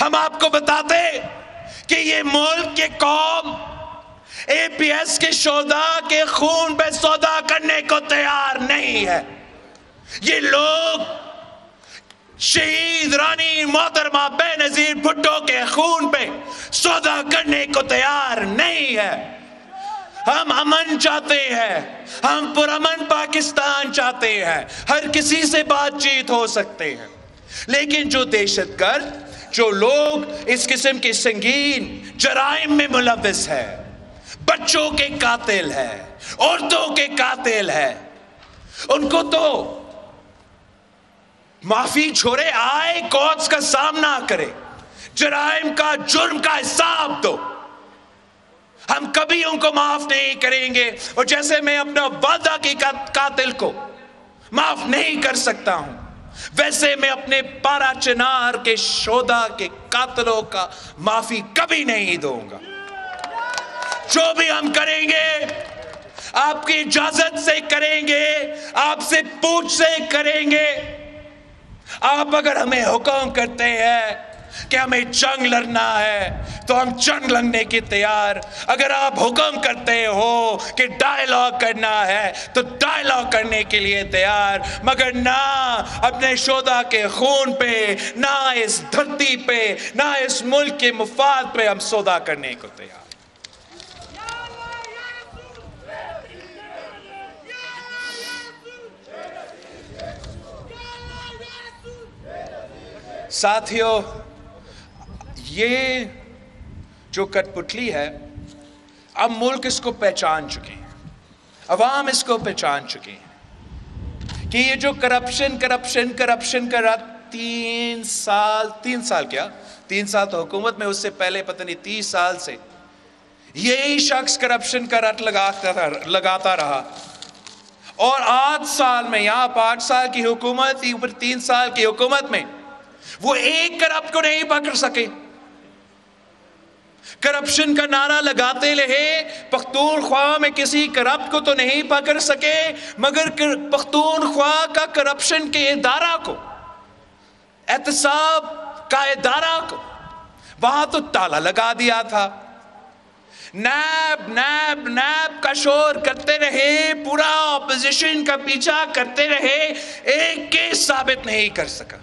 ہم آپ کو بتاتے کہ یہ ملک، یہ قوم اے پی ایس کے شہداء کے خون پہ سودا کرنے کو تیار نہیں ہے. یہ لوگ شہید رانی محترمہ بے نظیر بھٹو کے خون پہ سودا کرنے کو تیار نہیں ہے. ہم امن چاہتے ہیں، ہم پرامن پاکستان چاہتے ہیں، ہر کسی سے بات چیت ہو سکتے ہیں. لیکن جو دہشت گرد، جو لوگ اس قسم کے سنگین جرائم میں ملوث ہے، بچوں کے قاتل ہے، عورتوں کے قاتل ہے، ان کو تو معافی چھوڑے، آئے کورٹس کا سامنا کرے، جرائم کا، جرم کا حساب دو. ہم کبھی ان کو معاف نہیں کریں گے. اور جیسے میں اپنا والدہ کی قاتل کو معاف نہیں کر سکتا ہوں، ویسے میں اپنے پارا چنار کے شہداء کے قاتلوں کا معافی کبھی نہیں دوں گا. جو بھی ہم کریں گے آپ کی اجازت سے کریں گے، آپ سے پوچھ سے کریں گے. آپ اگر ہمیں حکم کرتے ہیں کہ ہمیں جنگ لڑنا ہے تو ہم جنگ لڑنے کی تیار. اگر آپ حکم کرتے ہو کہ ڈائیلاگ کرنا ہے تو ڈائیلاگ کرنے کے لیے تیار، مگر نہ اپنے شہداء کے خون پہ، نہ اس دھرتی پہ، نہ اس ملک کے مفاد پہ ہم سودا کرنے کو تیار. ساتھیو، یہ جو کٹ پتلی ہے، اب ملک اس کو پہچان چکے ہیں. عوام اس کو پہچان چکے ہیں کہ یہ جو کرپشن کا رات 3 سال تو حکومت میں، اس سے پہلے پتہ نہیں 30 سال سے یہی شخص کرپشن کا رٹ لگاتا رہا، اور 8 سال میں یا 5 سال کی حکومت، اوپر 3 سال کی حکومت میں وہ ایک کرپٹ کو نہیں پکڑ سکے. کرپشن کا نعرہ لگاتے رہے، پختونخوا میں کسی کرپٹ کو تو نہیں پکڑ سکے، مگر پختونخوا کا کرپشن کے ادارہ کو، احتساب کا ادارہ کو، وہاں تو تالا لگا دیا تھا. نیب کا شور کرتے رہے، پورا اپوزیشن کا پیچھا کرتے رہے، ایک کیس ثابت نہیں کر سکا.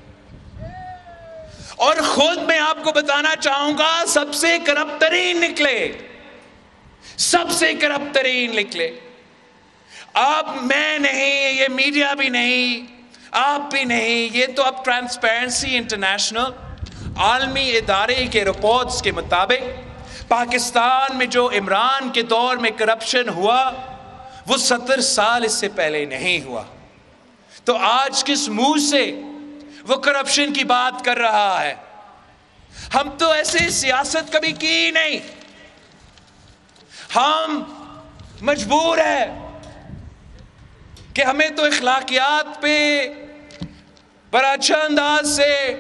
اور خود میں آپ کو بتانا چاہوں گا، سب سے کرپٹ ترین نکلے. اب میں نہیں، یہ میڈیا بھی نہیں، آپ بھی نہیں، یہ تو اب ٹرانسپیرنسی انٹرنیشنل عالمی ادارے کے رپورٹس کے مطابق پاکستان میں جو عمران کے دور میں کرپشن ہوا وہ 70 سال اس سے پہلے نہیں ہوا. تو آج کس منہ سے وہ کرپشن کی بات کر رہا ہے؟ ہم تو ایسے سیاست کبھی کی نہیں. ہم مجبور ہیں کہ ہمیں تو اخلاقیات پہ بڑا اچھا انداز سے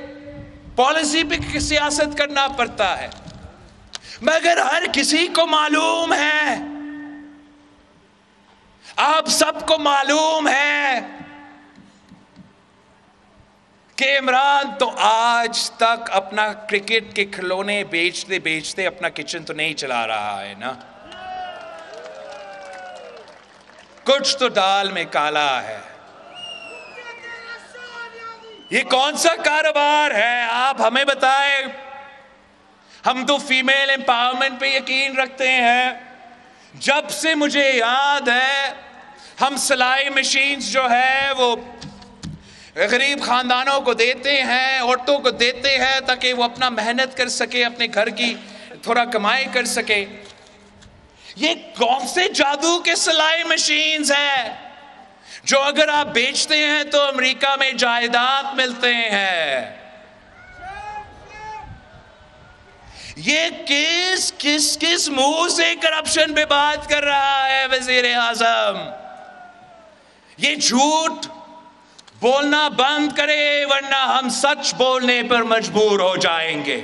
پالیسی پہ سیاست کرنا پڑتا ہے، مگر ہر کسی کو معلوم ہے، آپ سب کو معلوم ہے کہ عمران تو آج تک اپنا کرکٹ کے کھلونے بیچتے اپنا کچن تو نہیں چلا رہا ہے نا. کچھ تو دال میں کالا ہے. یہ کون سا کاروبار ہے؟ آپ ہمیں بتائیں. ہم تو فیمیل امپاورمنٹ پہ یقین رکھتے ہیں. جب سے مجھے یاد ہے ہم سلائی مشینز جو ہے وہ غریب خاندانوں کو دیتے ہیں، عورتوں کو دیتے ہیں تاکہ وہ اپنا محنت کر سکے، اپنے گھر کی تھوڑا کمائی کر سکے. یہ کون سے جادو کے سلائی مشینز ہیں جو اگر آپ بیچتے ہیں تو امریکہ میں جائیداد ملتے ہیں؟ یہ کس منہ سے کرپشن پہ بات کر رہا ہے وزیر اعظم؟ یہ جھوٹ بولنا بند کرے ورنہ ہم سچ بولنے پر مجبور ہو جائیں گے.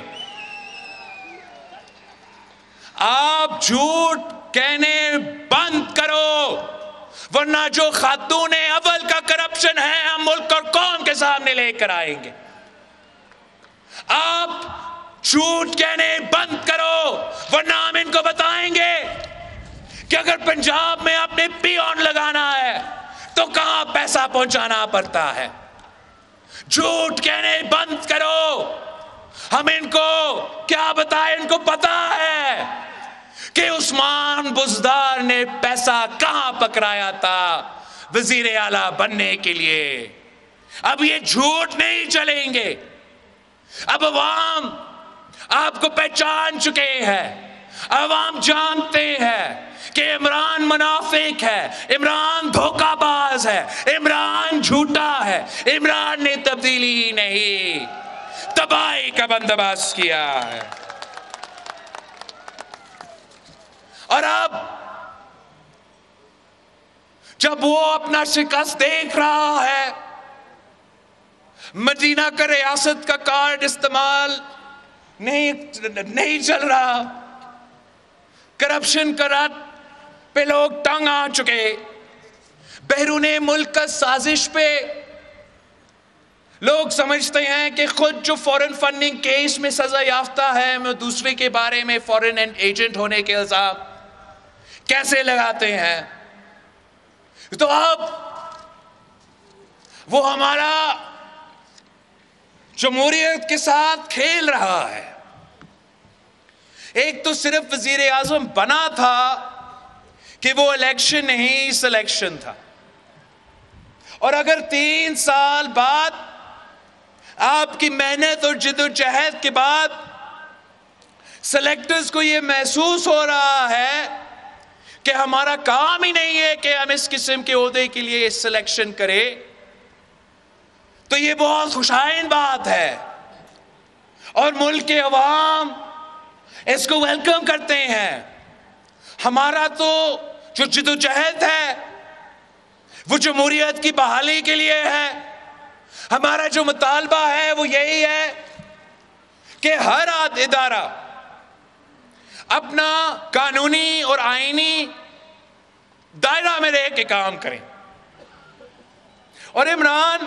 آپ جھوٹ کہنے بند کرو ورنہ جو خاتون اول کا کرپشن ہے ہم ملک اور قوم کے سامنے لے کر آئیں گے. آپ جھوٹ کہنے بند کرو ورنہ ہم ان کو بتائیں گے کہ اگر پنجاب میں آپ نے پیون لگانا ہے تو کہاں پیسہ پہنچانا پڑتا ہے. جھوٹ کہنے بند کرو. ہم ان کو کیا بتائیں؟ ان کو پتا ہے کہ عثمان بزدار نے پیسہ کہاں پکڑایا تھا وزیر اعلیٰ بننے کے لیے. اب یہ جھوٹ نہیں چلیں گے. اب عوام آپ کو پہچان چکے ہیں. عوام جانتے ہیں کہ عمران منافق ہے، عمران دھوکہ باز ہے، عمران جھوٹا ہے. عمران نے تبدیلی نہیں، تباہی کا بندوبست کیا ہے. اور اب جب وہ اپنا شکست دیکھ رہا ہے، مدینہ کا ریاست کا کارڈ استعمال نہیں چل رہا، کرپشن کا رات پہ لوگ تنگ آ چکے، بیرون ملک کا سازش پہ لوگ سمجھتے ہیں کہ خود جو فورن فنڈنگ کیس میں سزا یافتہ ہے میں دوسرے کے بارے میں فورن ایجنٹ ہونے کے الزام کیسے لگاتے ہیں. تو اب وہ ہمارا جمہوریت کے ساتھ کھیل رہا ہے. ایک تو صرف وزیر اعظم بنا تھا کہ وہ الیکشن نہیں سلیکشن تھا، اور اگر 3 سال بعد آپ کی محنت اور جدوجہد کے بعد سلیکٹرز کو یہ محسوس ہو رہا ہے کہ ہمارا کام ہی نہیں ہے کہ ہم اس قسم کے عہدے کے لیے سلیکشن کریں، تو یہ بہت خوشائن بات ہے، اور ملک کے عوام اس کو ویلکم کرتے ہیں۔ ہمارا تو جو جدوجہد ہے وہ جمہوریت کی بحالی کے لیے ہے، ہمارا جو مطالبہ ہے وہ یہی ہے کہ ہر ادارہ اپنا قانونی اور آئینی دائرہ میں رہ کے کام کریں، اور عمران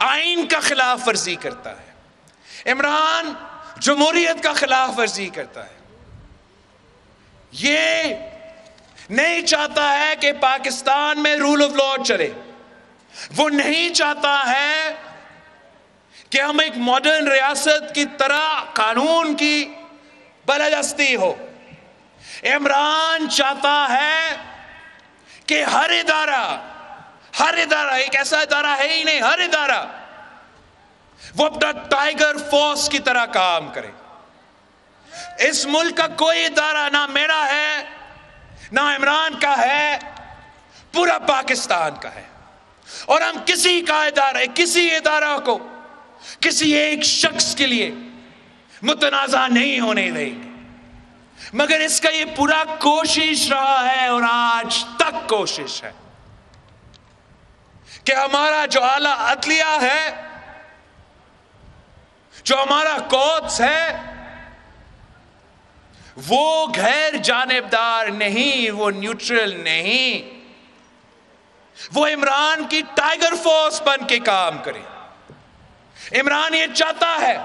آئین کا خلاف ورزی کرتا ہے، عمران جمہوریت کا خلاف ورزی کرتا ہے، یہ نہیں چاہتا ہے کہ پاکستان میں رول آف لا چلے، وہ نہیں چاہتا ہے کہ ہم ایک ماڈرن ریاست کی طرح قانون کی بالادستی ہو۔ عمران چاہتا ہے کہ ہر ادارہ ایک ایسا ادارہ ہے ہی نہیں، ہر ادارہ وہ اپنا ٹائیگر فورس کی طرح کام کرے۔ اس ملک کا کوئی ادارہ نہ میرا ہے نہ عمران کا ہے، پورا پاکستان کا ہے، اور ہم کسی ادارہ کو کسی ایک شخص کے لیے متنازع نہیں ہونے دیں گے، مگر اس کا یہ پورا کوشش رہا ہے اور آج تک کوشش ہے کہ ہمارا جو اعلیٰ عدلیہ ہے، جو ہمارا کورٹس ہے، وہ غیر جانبدار نہیں، وہ نیوٹرل نہیں، وہ عمران کی ٹائیگر فورس بن کے کام کرے۔ عمران یہ چاہتا ہے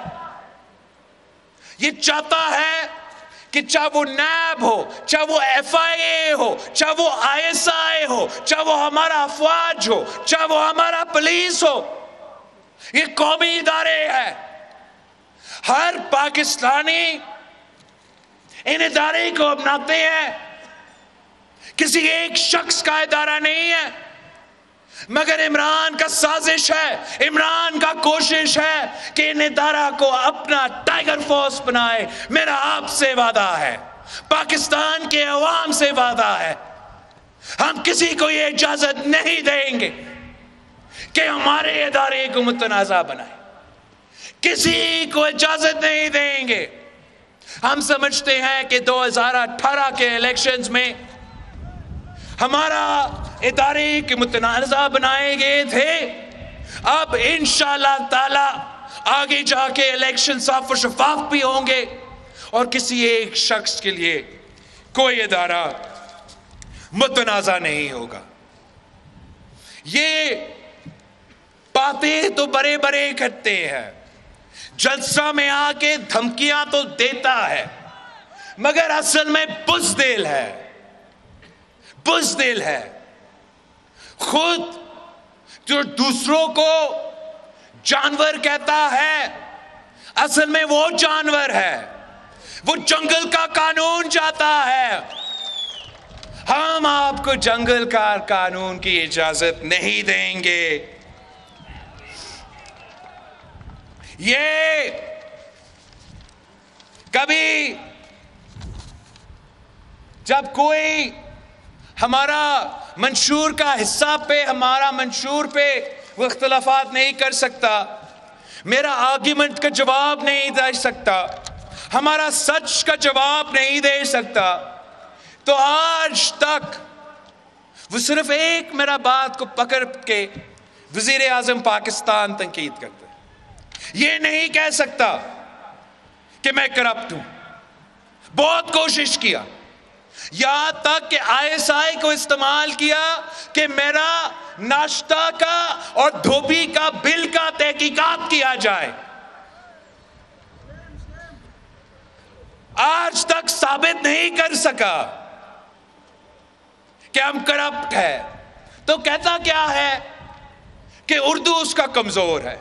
کہ چاہے وہ نیب ہو، چاہے وہ FIA ہو، چاہے وہ ISI ہو، چاہے وہ ہمارا افواج ہو، چاہے وہ ہمارا پولیس ہو، یہ قومی ادارے ہیں۔ ہر پاکستانی ان ادارے کو اپناتے ہیں، کسی ایک شخص کا ادارہ نہیں ہے، مگر عمران کا سازش ہے، عمران کا کوشش ہے کہ ان ادارہ کو اپنا ٹائیگر فورس بنائے۔ میرا آپ سے وعدہ ہے، پاکستان کے عوام سے وعدہ ہے، ہم کسی کو یہ اجازت نہیں دیں گے کہ ہمارے ادارے کو متنازع بنائے، کسی کو اجازت نہیں دیں گے۔ ہم سمجھتے ہیں کہ 2018 کے الیکشنز میں ہمارا ادارے کے متنازع بنائے گئے تھے، اب انشاءاللہ تعالی آگے جا کے الیکشن صاف و شفاف بھی ہوں گے، اور کسی ایک شخص کے لیے کوئی ادارہ متنازع نہیں ہوگا۔ یہ باتیں تو بڑے بڑے کرتے ہیں، جلسہ میں آ کے دھمکیاں تو دیتا ہے، مگر اصل میں بزدل ہے۔ خود جو دوسروں کو جانور کہتا ہے، اصل میں وہ جانور ہے، وہ جنگل کا قانون چاہتا ہے۔ ہم آپ کو جنگل کا قانون کی اجازت نہیں دیں گے۔ یہ کبھی جب کوئی ہمارا منشور کا حصہ پہ، ہمارا منشور پہ وہ اختلافات نہیں کر سکتا، میرا آرگیومنٹ کا جواب نہیں دے سکتا، ہمارا سچ کا جواب نہیں دے سکتا، تو آج تک وہ صرف ایک میرا بات کو پکڑ کے وزیر اعظم پاکستان تنقید کرتا ہے، یہ نہیں کہہ سکتا کہ میں کرپٹ ہوں۔ بہت کوشش کیا، یہاں تک کہ ISI کو استعمال کیا کہ میرا ناشتہ کا اور دھوبی کا بل کا تحقیقات کیا جائے، آج تک ثابت نہیں کر سکا کہ ہم کرپٹ ہے۔ تو کہتا کیا ہے کہ اردو اس کا کمزور ہے۔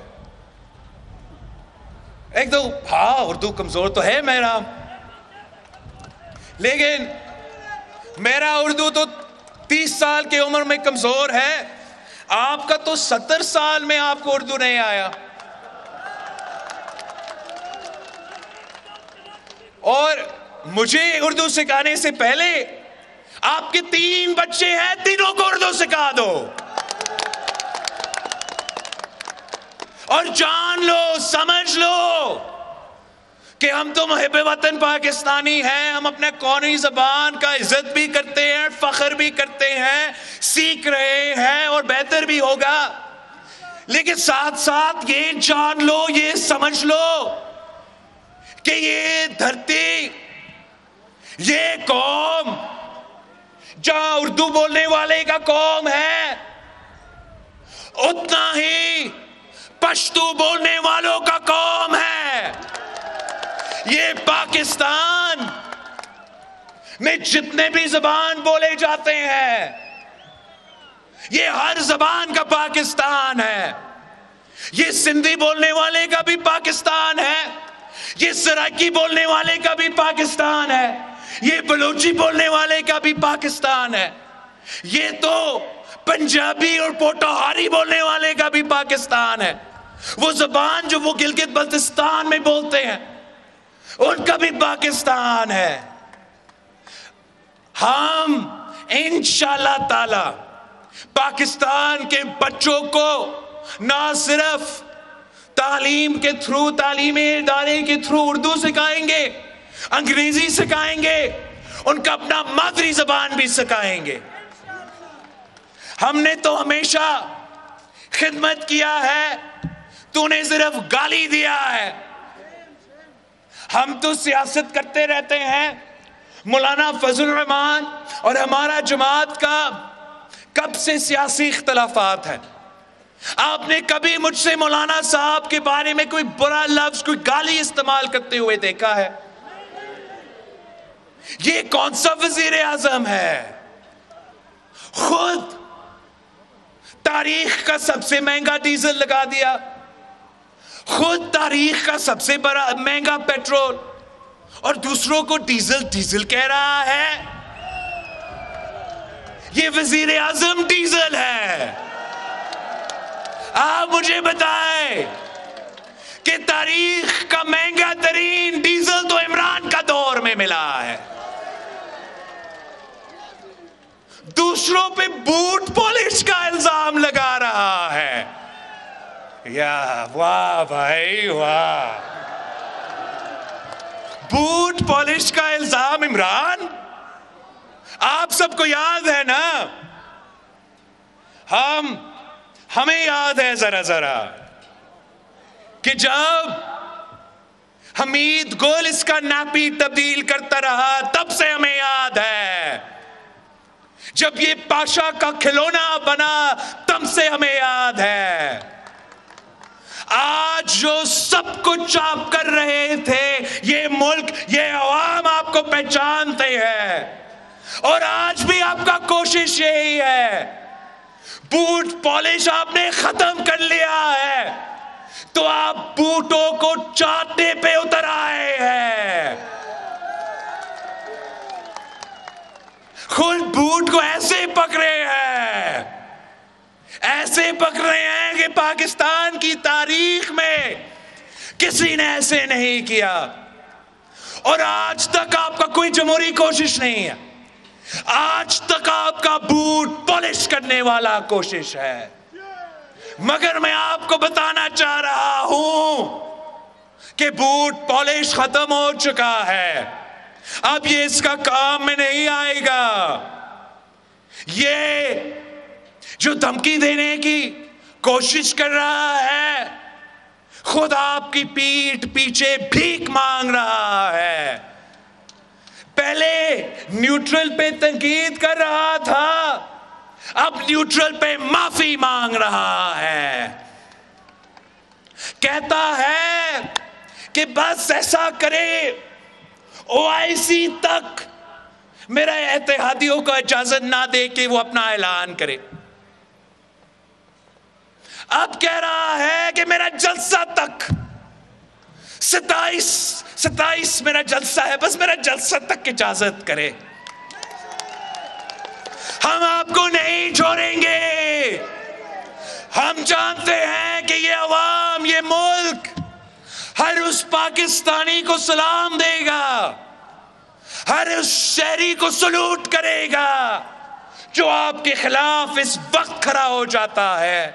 ایک تو ہاں اردو کمزور تو ہے میرا، لیکن میرا اردو تو 30 سال کی عمر میں کمزور ہے، آپ کا تو 70 سال میں آپ کو اردو نہیں آیا۔ اور مجھے اردو سکھانے سے پہلے آپ کے 3 بچے ہیں، تینوں کو اردو سکھا دو اور جان لو، سمجھ لو کہ ہم تو محب وطن پاکستانی ہیں، ہم اپنے قومی زبان کا عزت بھی کرتے ہیں، فخر بھی کرتے ہیں، سیکھ رہے ہیں اور بہتر بھی ہوگا، لیکن ساتھ ساتھ یہ جان لو، یہ سمجھ لو کہ یہ دھرتی، یہ قوم جہاں اردو بولنے والے کا قوم ہے، اتنا ہی پشتو بولنے والوں کا قوم ہے۔ یہ پاکستان میں جتنے بھی زبان بولے جاتے ہیں، یہ ہر زبان کا پاکستان ہے۔ یہ سندھی بولنے والے کا بھی پاکستان ہے، یہ سرائکی بولنے والے کا بھی پاکستان ہے، یہ بلوچی بولنے والے کا بھی پاکستان ہے، یہ تو پنجابی اور پوٹوہاری بولنے والے کا بھی پاکستان ہے۔ وہ زبان جو وہ گلگت بلتستان میں بولتے ہیں، ان کا بھی پاکستان ہے۔ ہم انشاءاللہ تعالی پاکستان کے بچوں کو نہ صرف تعلیم کے تھرو، تعلیمی ادارے کے تھرو اردو سکھائیں گے، انگریزی سکھائیں گے، ان کا اپنا مادری زبان بھی سکھائیں گے۔ ہم نے تو ہمیشہ خدمت کیا ہے، تو نے صرف گالی دیا ہے۔ ہم تو سیاست کرتے رہتے ہیں۔ مولانا فضل الرحمان اور ہمارا جماعت کا کب سے سیاسی اختلافات ہیں؟ آپ نے کبھی مجھ سے مولانا صاحب کے بارے میں کوئی برا لفظ، کوئی گالی استعمال کرتے ہوئے دیکھا ہے؟ یہ کون سا وزیر اعظم ہے؟ خود تاریخ کا سب سے مہنگا ڈیزل لگا دیا، خود تاریخ کا سب سے بڑا مہنگا پیٹرول، اور دوسروں کو ڈیزل کہہ رہا ہے۔ یہ وزیر اعظم ڈیزل ہے۔ آپ مجھے بتائیں کہ تاریخ کا مہنگا ترین ڈیزل تو عمران کا دور میں ملا ہے۔ دوسروں پہ بوٹ پالش کا الزام لگا رہا ہے۔ یا واہ بھائی واہ، بوٹ پالش کا الزام عمران! آپ سب کو یاد ہے نا، ہمیں یاد ہے ذرا کہ جب حمید گل اس کا ناپی تبدیل کرتا رہا، تب سے ہمیں یاد ہے۔ جب یہ پاشا کا کھلونا بنا، تب سے ہمیں یاد ہے۔ آج جو سب کچھ آپ کر رہے تھے، یہ ملک، یہ عوام آپ کو پہچانتے ہیں، اور آج بھی آپ کا کوشش یہی ہے۔ بوٹ پالش آپ نے ختم کر لیا ہے، تو آپ بوٹوں کو چاٹنے پہ اتر آئے ہیں۔ خود بوٹ کو ایسے پکڑے ہیں، ایسے پکڑے ہیں کہ پاکستان کی تاریخ میں کسی نے ایسے نہیں کیا، اور آج تک آپ کا کوئی جمہوری کوشش نہیں ہے۔ آج تک آپ کا بوٹ پالش کرنے والا کوشش ہے۔ مگر میں آپ کو بتانا چاہ رہا ہوں کہ بوٹ پالش ختم ہو چکا ہے، اب یہ اس کا کام میں نہیں آئے گا۔ یہ جو دھمکی دینے کی کوشش کر رہا ہے، خود آپ کی پیٹھ پیچھے بھیک مانگ رہا ہے۔ پہلے نیوٹرل پہ تنقید کر رہا تھا، اب نیوٹرل پہ معافی مانگ رہا ہے۔ کہتا ہے کہ بس ایسا کرے، OIC تک میرا اتحادیوں کو اجازت نہ دے کہ وہ اپنا اعلان کرے۔ اب کہہ رہا ہے کہ میرا جلسہ تک، 27 میرا جلسہ ہے، بس میرا جلسہ تک اجازت کرے۔ ہم آپ کو نہیں چھوڑیں گے۔ ہم جانتے ہیں کہ یہ عوام، یہ ملک ہر اس پاکستانی کو سلام دے گا ہر اس شہری کو سلوٹ کرے گا جو آپ کے خلاف اس وقت کھڑا ہو جاتا ہے.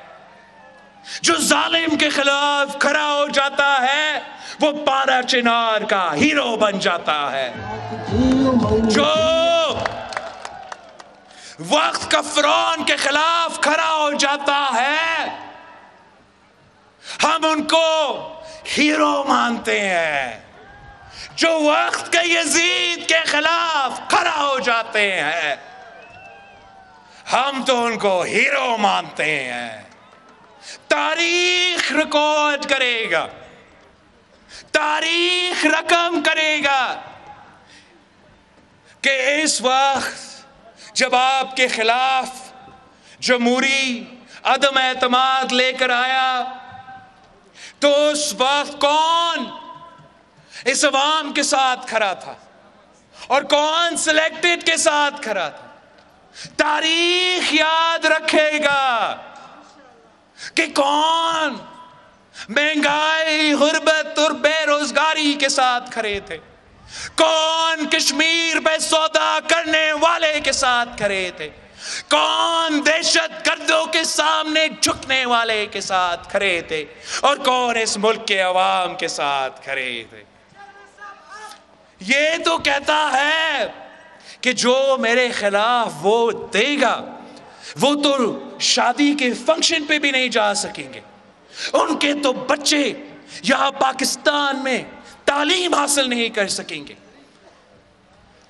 جو ظالم کے خلاف کھڑا ہو جاتا ہے وہ پارا چنار کا ہیرو بن جاتا ہے. جو وقت کا فرعون کے خلاف کھڑا ہو جاتا ہے ہم ان کو ہیرو مانتے ہیں. جو وقت کے یزید کے خلاف کھڑا ہو جاتے ہیں ہم تو ان کو ہیرو مانتے ہیں. تاریخ ریکارڈ کرے گا, تاریخ رقم کرے گا کہ اس وقت جب آپ کے خلاف جمہوری عدم اعتماد لے کر آیا تو اس وقت کون اس عوام کے ساتھ کھڑا تھا اور کون سلیکٹڈ کے ساتھ کھڑا تھا. تاریخ یاد رکھے گا کہ کون مہنگائی, غربت اور بے روزگاری کے ساتھ کھڑے تھے, کون کشمیر پہ سودا کرنے والے کے ساتھ کھڑے تھے, کون دہشت گردوں کے سامنے جھکنے والے کے ساتھ کھڑے تھے, اور کون اس ملک کے عوام کے ساتھ کھڑے تھے. یہ تو کہتا ہے کہ جو میرے خلاف ووٹ دے گا وہ تو شادی کے فنکشن پہ بھی نہیں جا سکیں گے, ان کے تو بچے یہاں پاکستان میں تعلیم حاصل نہیں کر سکیں گے.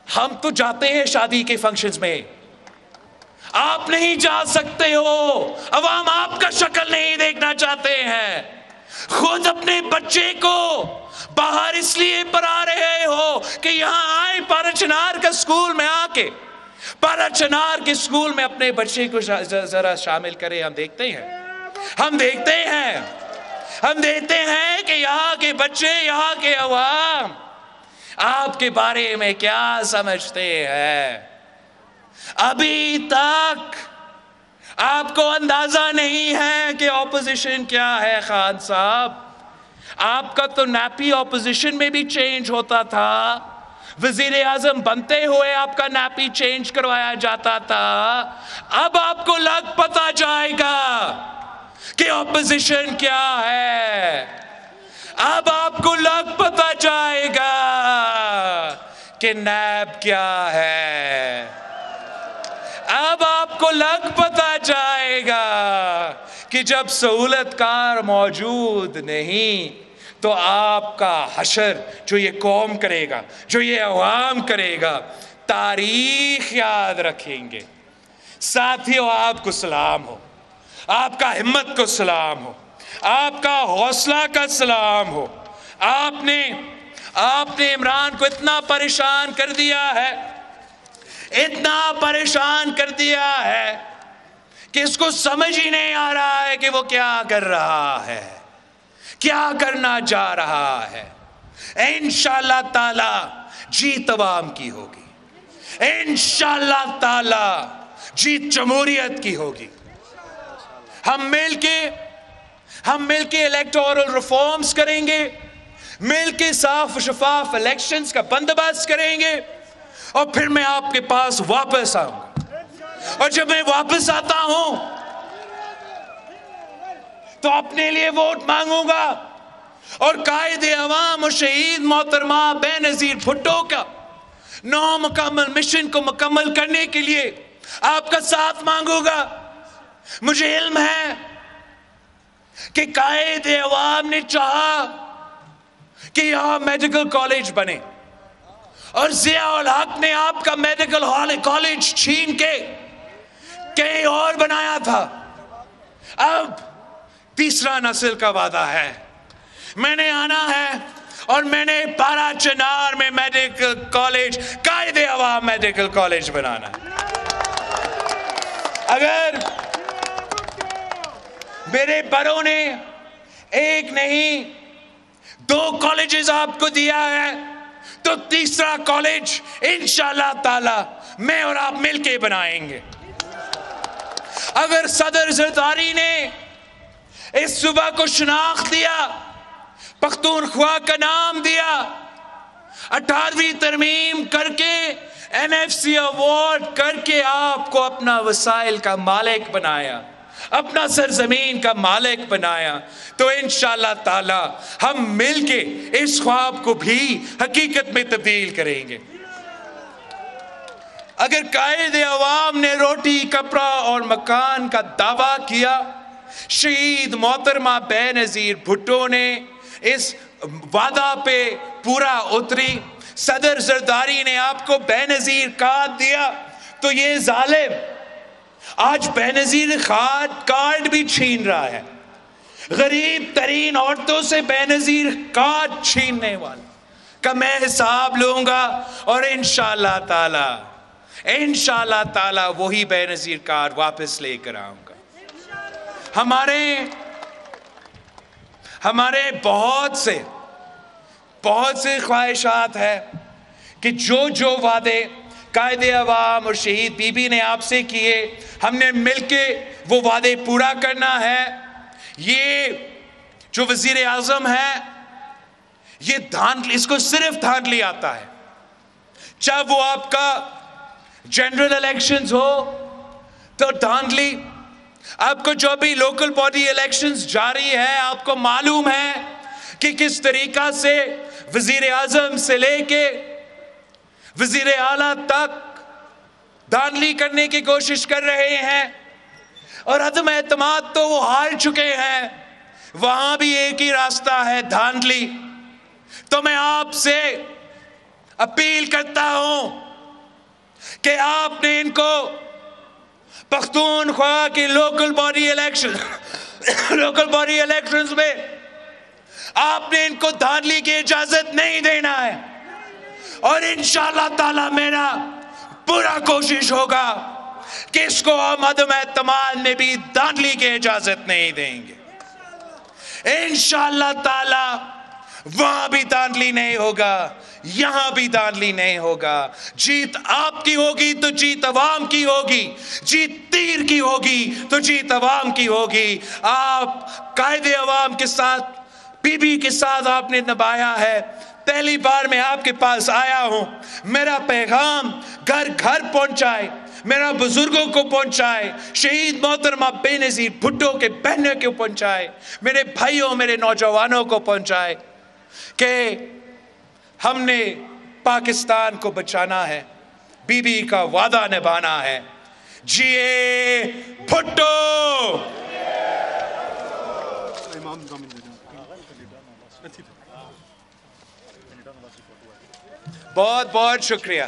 ہم تو جاتے ہیں شادی کے فنکشنز میں, آپ نہیں جا سکتے ہو. عوام آپ کا شکل نہیں دیکھنا چاہتے ہیں. خود اپنے بچے کو باہر اس لیے پڑھا رہے ہو کہ یہاں آئے پارا چنار کا سکول میں آ کے پارا چنار کے سکول میں اپنے بچے کو ذرا شامل کرے. ہم دیکھتے ہیں کہ یہاں کے بچے, یہاں کے عوام آپ کے بارے میں کیا سمجھتے ہیں. ابھی تک آپ کو اندازہ نہیں ہے کہ اپوزیشن کیا ہے. خان صاحب, آپ کا تو نیپی اپوزیشن میں بھی چینج ہوتا تھا, وزیر اعظم بنتے ہوئے آپ کا نیپی چینج کروایا جاتا تھا. اب آپ کو لگ پتا جائے گا کہ اپوزیشن کیا ہے. اب آپ کو لگ پتا جائے گا کہ نیب کیا ہے. اب آپ کو لگ پتا جائے گا کہ جب سہولت کار موجود نہیں تو آپ کا حشر جو یہ قوم کرے گا, جو یہ عوام کرے گا, تاریخ یاد رکھیں گے. ساتھیوں, آپ کو سلام ہو, آپ کا ہمت کو سلام ہو, آپ کا حوصلہ کا سلام ہو. آپ نے عمران کو اتنا پریشان کر دیا ہے, اتنا پریشان کر دیا ہے کہ اس کو سمجھ ہی نہیں آ رہا ہے کہ وہ کیا کر رہا ہے, کیا کرنا جا رہا ہے. انشاءاللہ تعالی جیت عوام کی ہوگی, انشاءاللہ تعالی جیت جمہوریت کی ہوگی. ہم مل کے الیکٹورل ریفارمز کریں گے, مل کے صاف و شفاف الیکشنز کا بندوبست کریں گے, اور پھر میں آپ کے پاس واپس آؤں گا. اور جب میں واپس آتا ہوں تو اپنے لیے ووٹ مانگوں گا, اور قائد عوام اور شہید محترمہ بے نظیر بھٹو کا 9 مکمل مشن کو مکمل کرنے کے لیے آپ کا ساتھ مانگوں گا. مجھے علم ہے کہ قائد عوام نے چاہا کہ یہاں میڈیکل کالج بنے, اور ضیاء الحق نے آپ کا میڈیکل کالج چھین کے کہیں اور بنایا تھا. اب تیسرا نسل کا وعدہ ہے, میں نے آنا ہے اور میں نے پارا چنار میں میڈیکل کالج, قائد عوام میڈیکل کالج بنانا ہے. اگر میرے بڑوں نے ایک نہیں 2 کالجز آپ کو دیا ہے تو تیسرا کالج انشاءاللہ تعالی میں اور آپ مل کے بنائیں گے. اگر صدر زرداری نے اس صوبہ کو شناخت دیا, پختونخوا کا نام دیا, 18ویں ترمیم کر کے NFC ایوارڈ کر کے آپ کو اپنا وسائل کا مالک بنایا، اپنا سرزمین کا مالک بنایا، تو انشاءاللہ تعالی ہم مل کے اس خواب کو بھی حقیقت میں تبدیل کریں گے۔ اگر قائد عوام نے روٹی، کپڑا اور مکان کا دعویٰ کیا، شہید محترمہ بے نظیر بھٹو نے اس وعدہ پہ پورا اتری، صدر زرداری نے آپ کو بے نظیر کارڈ دیا، تو یہ ظالم آج بے نظیر کارڈ بھی چھین رہا ہے، غریب ترین عورتوں سے بے نظیر کارڈ چھیننے والا کا میں حساب لوں گا، اور انشاءاللہ تعالی وہی بے نظیر کارڈ واپس لے کر آؤں گا۔ ہمارے بہت سے خواہشات ہیں کہ جو وعدے قائد عوام اور شہید بی بی نے آپ سے کیے، ہم نے مل کے وہ وعدے پورا کرنا ہے۔ یہ جو وزیر اعظم ہے، یہ اس کو صرف دھاندلی آتا ہے، چاہے وہ آپ کا جنرل الیکشنز ہو تو دھاندلی، آپ کو جو بھی لوکل باڈی الیکشنز جاری ہے، آپ کو معلوم ہے کہ کس طریقہ سے وزیر اعظم سے لے کے وزیر اعلیٰ تک دھاندلی کرنے کی کوشش کر رہے ہیں، اور عدم اعتماد تو وہ ہار چکے ہیں، وہاں بھی ایک ہی راستہ ہے، دھاندلی۔ تو میں آپ سے اپیل کرتا ہوں کہ آپ نے ان کو پختونخوا کی لوکل باڈی الیکشنز میں آپ نے ان کو دھاندلی کی اجازت نہیں دینا ہے، اور انشاءاللہ تعالی میرا پورا کوشش ہوگا کہ اس کو ہم عدم اعتماد میں بھی دھاندلی کی اجازت نہیں دیں گے۔ انشاءاللہ تعالی وہاں بھی دھاندلی نہیں ہوگا، یہاں بھی دھاندلی نہیں ہوگا۔ جیت آپ کی ہوگی تو جیت عوام کی ہوگی، جیت تیر کی ہوگی تو جیت عوام کی ہوگی۔ آپ قائد عوام کے ساتھ، بی بی کے ساتھ آپ نے نبھایا ہے۔ پہلی بار میں آپ کے پاس آیا ہوں، میرا پیغام گھر گھر پہنچائے، میرا بزرگوں کو پہنچائے، شہید محترمہ بے نظیر بھٹو کے بہنوں کو پہنچائے، میرے بھائیوں، میرے نوجوانوں کو پہنچائے کہ ہم نے پاکستان کو بچانا ہے، بی بی کا وعدہ نبھانا ہے۔ جیے بھٹو! بہت بہت شکریہ۔